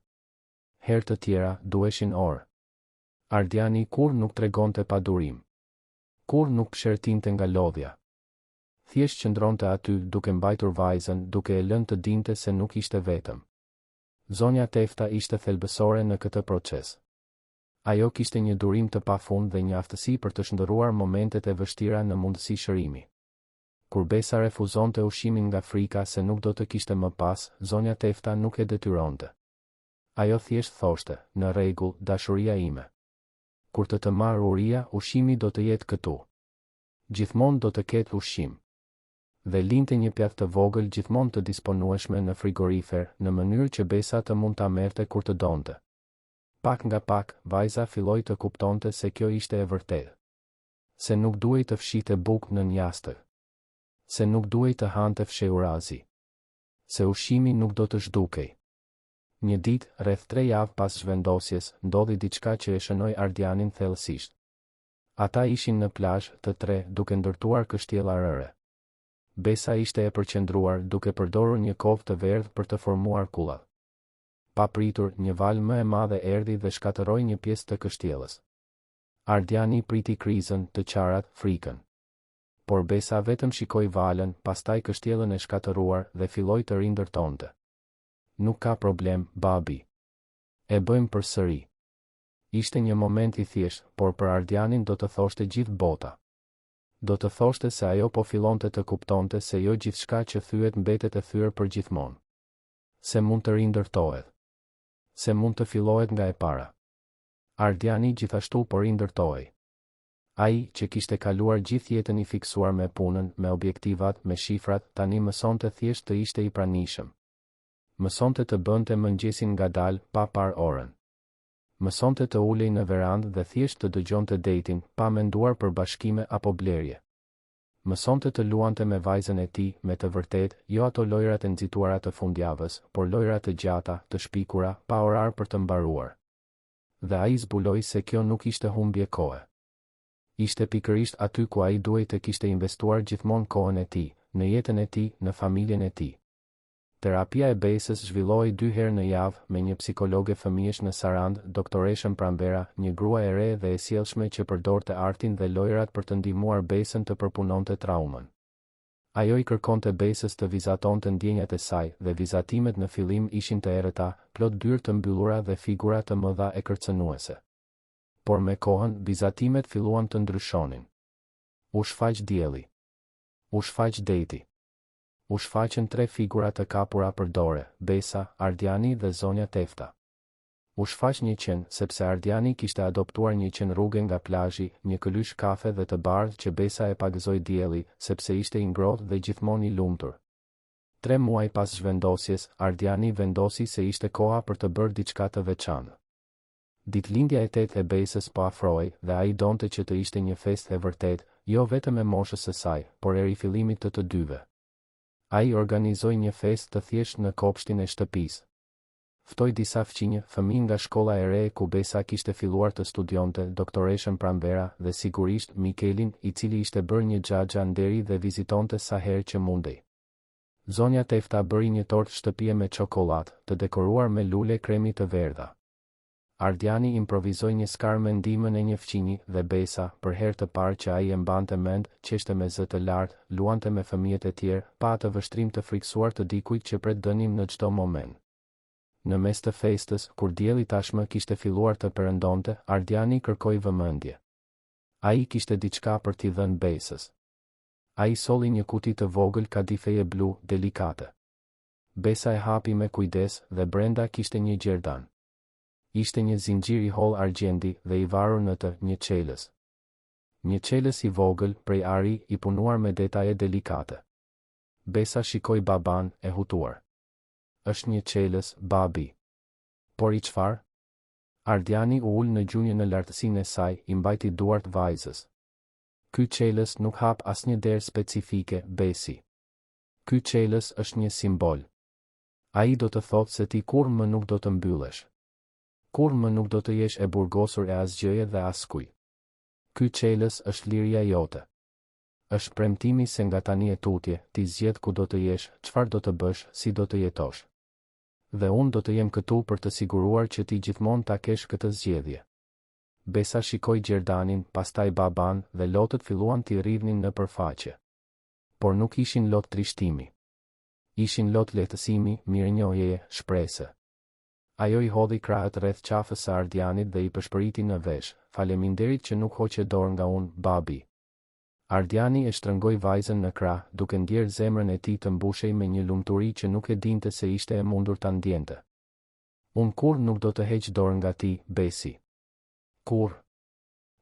Herë të tjera, duheshin orë. Ardiani kur nuk tregonte padurim. Kur nuk pëshertinte nga lodhja. Thjesht qëndronte aty duke mbajtur vajzën, duke e lënë të dinte se nuk ishte vetëm. Zonja Tefta ishte thelbësore në këtë proces. Ajo kishte një durim të pafund dhe një aftësi për të shndërruar momentet e vështira në mundësi shërimi. Kur Besa refuzonte ushqimin nga frika se nuk do të kishte më pas, zonja Tefta nuk e detyronte. Ajo thjesht thoshte, në rregull, dashuria ime. Kur të marr uria, ushqimi do të jetë këtu. Gjithmonë do të ketë ushqim. Dhe linte një pjatë të vogël gjithmonë të disponueshme në frigorifer, në mënyrë që Besa të mund ta merrte kur të donte. Pak nga pak, vajza filloi të kuptonte se kjo ishte e vërtetë. Se nuk duhej të fshite bukë në njastër. Se nuk duhej të hante fshehurazi. Se ushqimi nuk do të zhdukej. Një ditë, rreth 3 javë pas zhvendosjes, ndodhi diçka që e shënoi Ardianin thellësisht. Ata ishin në plazh të tre duke ndërtuar kështjella rëre. Besa ishte e përqendruar duke përdorur një kovë të verdhë për të formuar kullat. Pa pritur, një valë më e madhe erdhi dhe shkatërroi një pjesë të kështjellës. Ardiani priti krizën, të qarat, frikën. Por Besa vetëm shikoi valën, pastaj kështjellën e shkatëruar dhe filloi të rindërtonte. Nuk ka problem, babi. E bëjmë përsëri. Ishte një moment i thjeshtë, por për Ardianin do të thoshte gjithë bota. Do të thoshte se ajo po fillonte të kuptonte se jo gjithçka që thyet mbetet e thyer për gjithmonë. Se mund të rindërtohet. Se mund të fillohet nga e para. Ardiani gjithashtu po rindërtohej. Ai, që kishte kaluar gjithë jetën i fiksuar me punën, me objektivat, me shifrat, tani mësonte thjesht të ishte i pranishëm. Mësonte të bënte mëngjesin ngadalë, pa parë orën. Mësonte të ulej në verandë dhe thjesht të dëgjonte detin, pa menduar për bashkime apo blerje. Mësonte të luante me vajzën e tij, me të vërtet, jo ato lojrat e nxituara të fundjavës, por lojra të gjata, të shpikura, pa orar për të mbaruar. dhe ai zbuloi se kjo nuk ishte humbje kohe. Ishte pikërisht aty ku ai duhej të kishte investuar gjithmonë kohën e tij, në jetën e tij, në familjen e tij. Terapia e besës zhvillohej 2 herë në javë me një psikologe fëmijësh në Sarand, doktoreshën Prambera, një grua e re dhe e sjellshme që përdorte artin dhe lojrat për të ndihmuar besën të përpunonte traumën. Ajo i kërkonte besës të vizatonte ndjenjat e saj dhe vizatimet në fillim ishin të errëta, plot dyrë të mbyllura dhe figura të mëdha e kërcënuese. Por me kohën, vizatimet filluan të ndryshonin. U shfaq dielli. U shfaq deti. U shfaqën 3 figura të kapura për dore, Besa, Ardiani dhe zonja Tefta. U shfaq një qen, sepse Ardiani kishte adoptuar një qen rruge nga plazhi, një këlysh kafe dhe të bardhë që Besa e pagëzoi dielli, sepse ishte i ngrohtë dhe gjithmonë i lumtur. 3 muaj pas zhvendosjes, Ardiani vendosi se ishte koha për të bërë diçka të veçantë. Ditëlindja e 8 e Besës po afrohej dhe ai donte që të ishte një festë e vërtetë, jo vetëm e moshës së saj, por e rifillimit të dyve. Ai organizoi një festë të thjeshtë në kopshtin e shtëpisë. Ftoi disa fëmijë, fëmijë nga shkolla e re ku Besa kishte filluar të studionte, doktoreshën Prambera dhe sigurisht Mikelin, i cili ishte bërë një xhaxha nderi dhe vizitonte sa herë që mundej. Zonja Tefta bëri një tortë shtëpie me çokoladë, të dekoruar me lule kremi të verdha. Ardiani improvizoi një skar me ndihmën e një fëmijë dhe Besa, për herë të parë që ai e mbante mend, qeshte me zë të lartë, luante me fëmijët e tjerë, pa atë vështrim të friksuar të dikujt që pret dënim në çdo moment. Në mes të festës, kur dielli tashmë kishte filluar të perëndonte, Ardiani kërkoi vëmendje. Ai kishte diçka për t'i dhënë Besës. Ai solli një kuti të vogël kadifeje blu, delikate. Besa e hapi me kujdes dhe brenda kishte një gjerdan. Ishte një zinxhir i holl argjendi dhe i varur në të një çelës. Një çelës i vogël, prej ari, i punuar me detaje delikate. Besa shikoi baban, e hutuar. Është një çelës, babi. Por i çfarë? Ardiani u ul në gjunjë në lartësinë e saj, i mbajti duart vajzës. Ky çelës nuk hap asnjë derë specifike, Besi. Ky çelës është një simbol. Ai do të thotë se ti kurrë më nuk do të mbyllesh. Kurrë më nuk do të jesh e burgosur e asgjëje dhe askuj. Ky çelës është liria jote. Është premtimi se nga tani e tutje, ti zgjedh ku do të jesh, çfarë do të bësh, si do të jetosh. Dhe unë do të jem këtu për të siguruar që ti gjithmonë ta kesh këtë zgjedhje. Besa shikoi gjerdanin, pastaj baban dhe lotët filluan t'i rrivnin në përfaqe. Por nuk ishin lot trishtimi. Ishin lot lehtësimi, mirënjohjeje, shprese. Ajo i hodhi krahët rreth qafës së Ardianit dhe i përshpëriti në vesh, faleminderit që nuk hoqe dorë nga unë, babi. Ardiani e shtrëngoi vajzën në krah, duke ndjerë zemrën e tij të mbushej me një lumturi që nuk e dinte se ishte e mundur ta ndjente. Unë kurrë nuk do të heq dorë nga ti, Besi. Kurrë.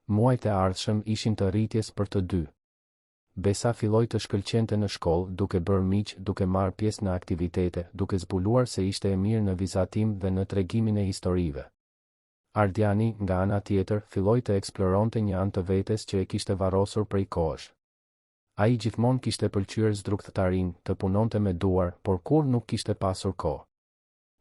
Muajt e ardhshëm ishin të rritjes për të dy. Besa filloi të shkëlqente në shkollë, duke bërë miq, duke marrë pjesë në aktivitete, duke zbuluar se ishte e mirë në vizatim dhe në tregimin e historive. Ardiani, nga ana tjetër, filloi të eksploronte një anë të vetes që e kishte varrosur prej kohësh. Ai gjithmonë kishte pëlqyer zdrugtëtarin, të punonte me duar, por kurrë nuk kishte pasur kohë.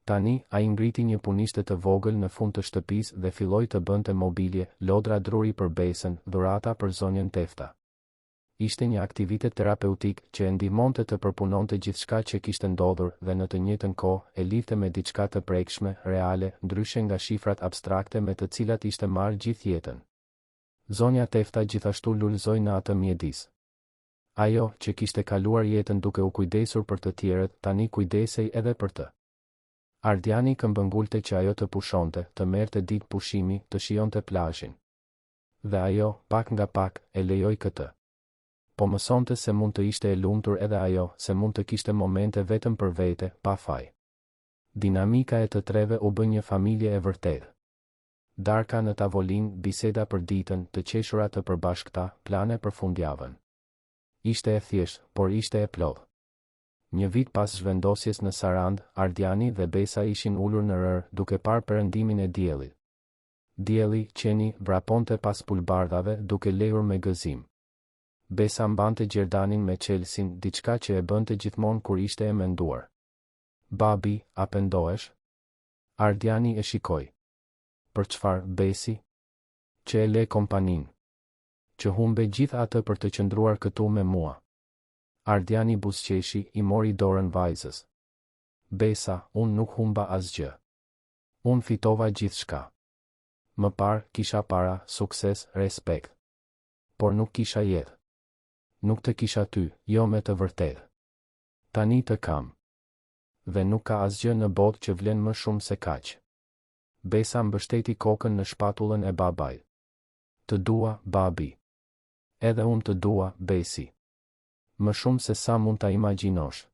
Tani, ai ngriti një punishte të vogël në fund të shtëpisë dhe filloi të bënte mobilje, lodra druri për Besën, dhurata për zonjën Tefta. Ishte një aktivitet terapeutik që e ndihmonte të përpunonte gjithçka që kishte ndodhur dhe në të njëjtën kohë e lidhte me diçka të prekshme, reale, ndryshe nga shifrat abstrakte me të cilat ishte marrë gjithë jetën. Zonja Tefta gjithashtu lulëzoi në atë mjedis. Ajo, që kishte kaluar jetën duke u kujdesur për të tjerët, tani kujdesej edhe për të. Ardiani këmbëngulte që ajo të pushonte, të merrte ditë pushimi, të shijonte plazhin. Dhe ajo, pak nga pak, e lejoi këtë. Po mësonte se mund të ishte e lumtur edhe ajo, se mund të kishte momente vetëm për vete, pa faj. Dinamika e të treve u bë një familje e vërtetë. Darka në tavolinë, biseda për ditën, të qeshura të përbashkëta, plane për fundjavën. Ishte e thjeshtë, por ishte e plotë. Një vit pas zhvendosjes në Sarand, Ardiani dhe Besa ishin ulur në rër, duke parë perëndimin e diellit. Dielli, qeni, vraponte pas pulbardhave, duke lehur me gëzim. Besa mbante gjerdanin me çelsin, diçka që e bënte gjithmonë kur ishte e menduar. Babi, a pendohesh? Ardiani e shikoi. Për çfarë, Besi? Që e le kompanin. Që humbe gjithë atë për të qëndruar këtu me mua. Ardiani buzëqeshi i mori dorën vajzës. Besa, unë nuk humba asgjë. Unë fitova gjithçka. Më parë kisha para, sukses, respekt. Por nuk kisha jetë. Nuk të kisha ty, jo me të vërtetë. Tani të kam. Dhe nuk ka asgjë në botë që vlen më shumë se kaq. Besa mbështeti kokën në shpatullën e babait. Të dua, babi. Edhe unë të dua, Besi. Më shumë se sa mund ta imagjinosh.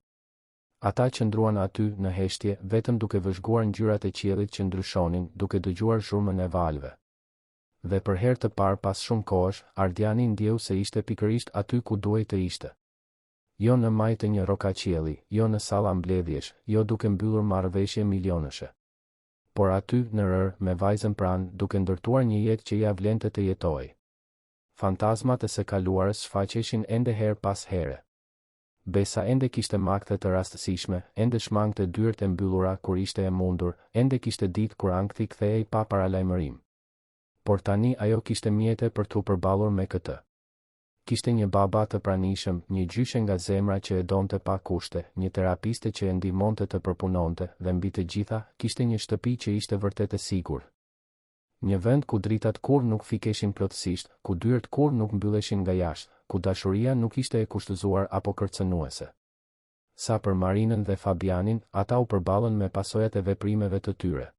Ata qëndruan aty në heshtje, vetëm duke vëzhguar ngjyrat e qiellit që ndryshonin, duke dëgjuar zhurmën e valve. Dhe për herë të parë pas shumë kohësh, Ardiani ndjeu se ishte pikërisht aty ku duhej të ishte. Jo në majtë të një rokaqielli, jo në salla mbledhjesh, jo duke mbyllur marrëveshje milionëshe. Por aty në rër, me vajzën pranë, duke ndërtuar një jetë që ja vlente të jetojë. Fantazmat e së kaluarës shfaqeshin ende herë pas here. Besa ende kishte makthe të rastësishme, ende shmangte dyert e mbyllura kur ishte e mundur, ende kishte ditë kur ankthi kthehej pa paralajmërim. Por tani ajo kishte mjete për t'u përballur me këtë. Kishte një baba të pranishëm, një gjyshe nga zemra që e donte pa kushte, një terapiste që e ndihmonte të përpunonte, dhe mbi të gjitha, kishte një shtëpi që ishte vërtet e sigurt. Një vend ku dritat kur nuk fikeshin plotësisht, ku dyert kur nuk mbylleshin nga jashtë, ku dashuria nuk ishte e kushtëzuar apo kërcënuese. Sa për Marinën dhe Fabianin, ata u përballën me pasojat e veprimeve të tyre.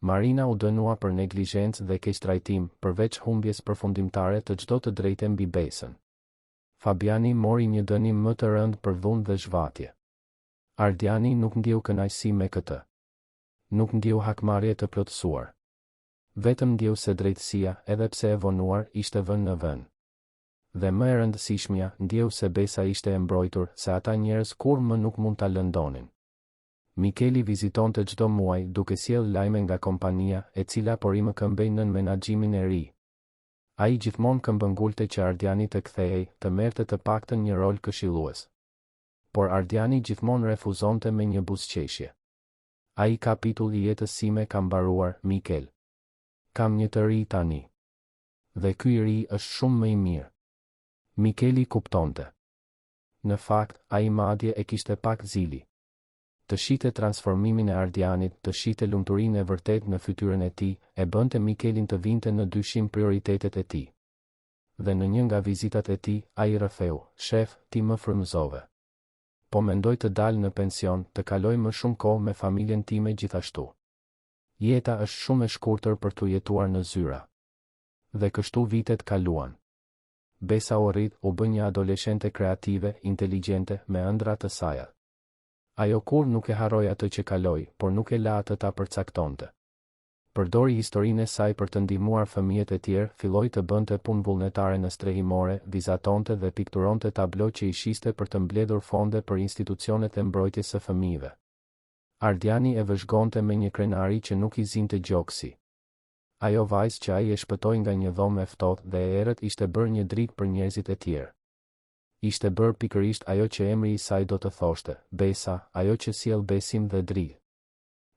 Marina u dënua për neglizhencë dhe keqtrajtim, përveç humbjes përfundimtare të çdo të drejtë mbi Besën. Fabiani mori një dënim më të rëndë për dhunë dhe zhvatje. Ardiani nuk ndjeu kënaqësi me këtë. Nuk ndjeu hakmarrje të plotësuar. Vetëm ndjeu se drejtësia, edhe pse e vonuar, ishte vënë në vend. Dhe më e rëndësishmja, ndjeu se Besa ishte e mbrojtur, se ata njerëz kur më nuk mund ta lëndonin. Mikeli vizitonte çdo muaj duke sjell lajme nga kompania, e cila por i më këmbej nën menaxhimin e ri. Ai gjithmonë këmbëngulte që Ardiani të kthehej, të merrte të paktën një rol këshillues. Por Ardiani gjithmonë refuzonte me një buzëqeshje. Ai kapitull i jetës sime ka mbaruar, Mikel. Kam një të ri tani. Dhe ky i ri është shumë më i mirë. Mikeli kuptonte. Në fakt, ai madje e kishte pak zili. Të shite transformimin e Ardianit, të shite lumturinë e vërtet në fytyrën e tij, e bënte Mikelin të vinte në dyshim prioritetet e tij. Dhe në një nga vizitat e tij, ai rrëfeu, "Shef, ti më frymëzove. Po mendoj të dalë në pension, të kaloj më shumë kohë me familjen time gjithashtu. Jeta është shumë e shkurtër për t'u jetuar në zyra." Dhe kështu vitet kaluan. Besa u rrit, u bë një adoleshente kreative, inteligjente, me ëndra të saj. Ajo kur nuk e harroi atë që kaloi, por nuk e la atë ta përcaktonte. Përdori historinë e saj për të ndihmuar fëmijët e tjerë, filloi të bënte punë vullnetare në strehimore, vizatonte dhe pikturonte tablo që i shiste për të mbledhur fonde për institucionet e mbrojtjes së fëmijëve. Ardiani e vëzhgonte me një krenari që nuk i zinte gjoksi. Ajo vajzë që ai e shpëtoi nga një dhomë e ftohtë dhe e errët ishte bërë një drik për njerëzit e tjerë. Ishte bërë pikërisht ajo që emri i saj do të thoshte, Besa, ajo që sjell besim dhe dritë.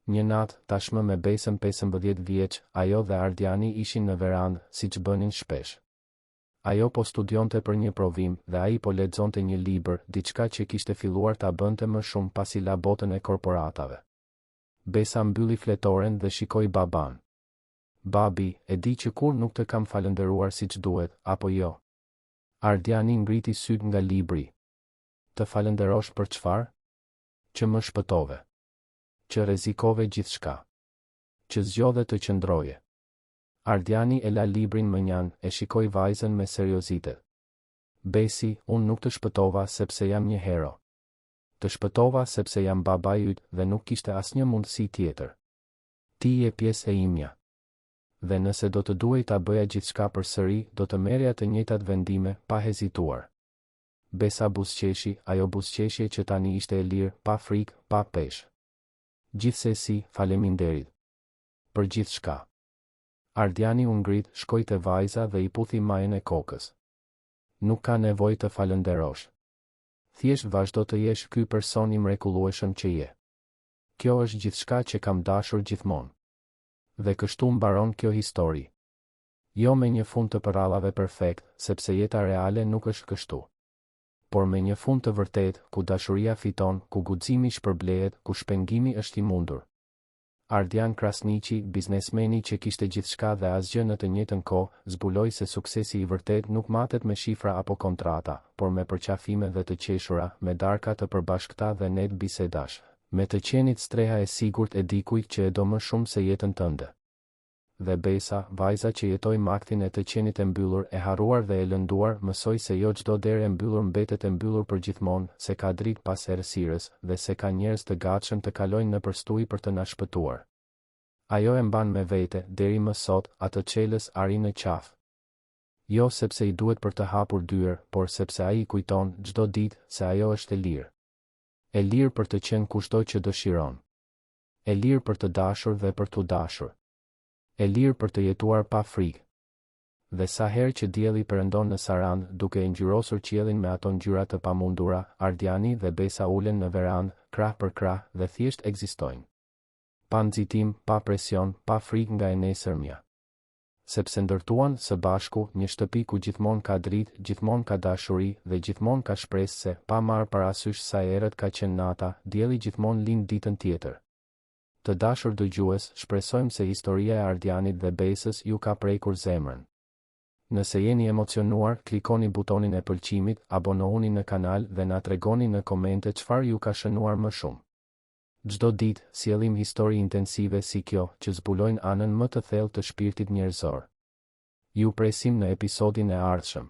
Një natë, tashmë me Besën 15 vjeç, ajo dhe Ardiani ishin në verandë, siç bënin shpesh. Ajo po studionte për një provim dhe ai po lexonte një libër, diçka që kishte filluar ta bënte më shumë pasi la botën e korporatave. Besa mbylli fletoren dhe shikoi baban. "Babi, e di që kur nuk të kam falënderuar siç duhet, apo jo?" Ardiani ngriti syt nga libri. "Të falenderosh për çfarë?" "Që më shpëtove. Që rrezikove gjithçka. Që zgjodhe të qëndroje." Ardiani e la librin mënjan, e shikoi vajzën me seriozitet. "Besi, unë nuk të shpëtova sepse jam një hero. Të shpëtova sepse jam babai yt dhe nuk kishte asnjë mundësi tjetër. Ti je pjesë e imja. Dhe nëse do të duhej ta bëja gjithçka përsëri, do të merrja të njëjtat vendime, pa hezituar." Besa buzëqeshi, ajo buzëqeshje që tani ishte e lirë, pa frikë, pa peshë. "Gjithsesi, faleminderit. Për gjithçka." Ardiani u ngrit, shkoi te vajza dhe i puthi majën e kokës. "Nuk ka nevojë të falenderosh. Thjesht vazhdo të jesh ky person i mrekullueshëm që je. Kjo është gjithçka që kam dashur gjithmonë." Dhe kështu mbaron kjo histori. Jo me një fund të përrallave perfekt, sepse jeta reale nuk është kështu. Por me një fund të vërtet, ku dashuria fiton, ku guximi shpërblehet, ku shpengimi është i mundur. Ardian Krasniqi, biznesmeni që kishte gjithçka dhe asgjë në të njëjtën kohë, zbuloi se suksesi i vërtet nuk matet me shifra apo kontrata, por me përqafime dhe të qeshura, me darka të përbashkëta dhe net bisedash, me të qenit streha e sigurt e dikujt që e do më shumë se jetën tënde. Dhe Besa, vajza që jetoi me aktin e të qenit e mbyllur, e harruar dhe e lënduar, mësoi se jo çdo derë e mbyllur mbetet e mbyllur për gjithmonë, se ka dritë pas errësirës dhe se ka njerëz të gatshëm të kalojnë nëpër stuj për të na shpëtuar. Ajo e mban me vete, deri më sot, atë çelës ari në qafë. Jo sepse i duhet për të hapur dyer, por sepse ai i kujton çdo ditë se ajo është e lirë. E lirë për të qenë kushdo që dëshiron. E lirë për të dashur dhe për t'u dashur. E lirë për të jetuar pa frikë. Dhe sa herë që dielli perëndon në Sarandë, duke e ngjyrosur qiellin me ato ngjyra të pamundura, Ardiani dhe Besa ulen në verandë, krah për krah, dhe thjesht ekzistojnë. Pa nxitim, pa presion, pa frikë nga e nesërmja. Sepse ndërtuan së bashku një shtëpi ku gjithmonë ka dritë, gjithmonë ka dashuri dhe gjithmonë ka shpresë se, pa marrë parasysh sa herët ka qenë nata, dielli gjithmonë lind ditën tjetër. Të dashur dëgjues, shpresojmë se historia e Ardianit dhe Besës ju ka prekur zemrën. Nëse jeni emocionuar, klikoni butonin e pëlqimit, abonohuni në kanal dhe na tregoni në komente çfarë ju ka shënuar më shumë. Çdo ditë sjellim histori intensive si kjo, që zbulojnë anën më të thellë të shpirtit njerëzor. Ju presim në episodin e ardhshëm.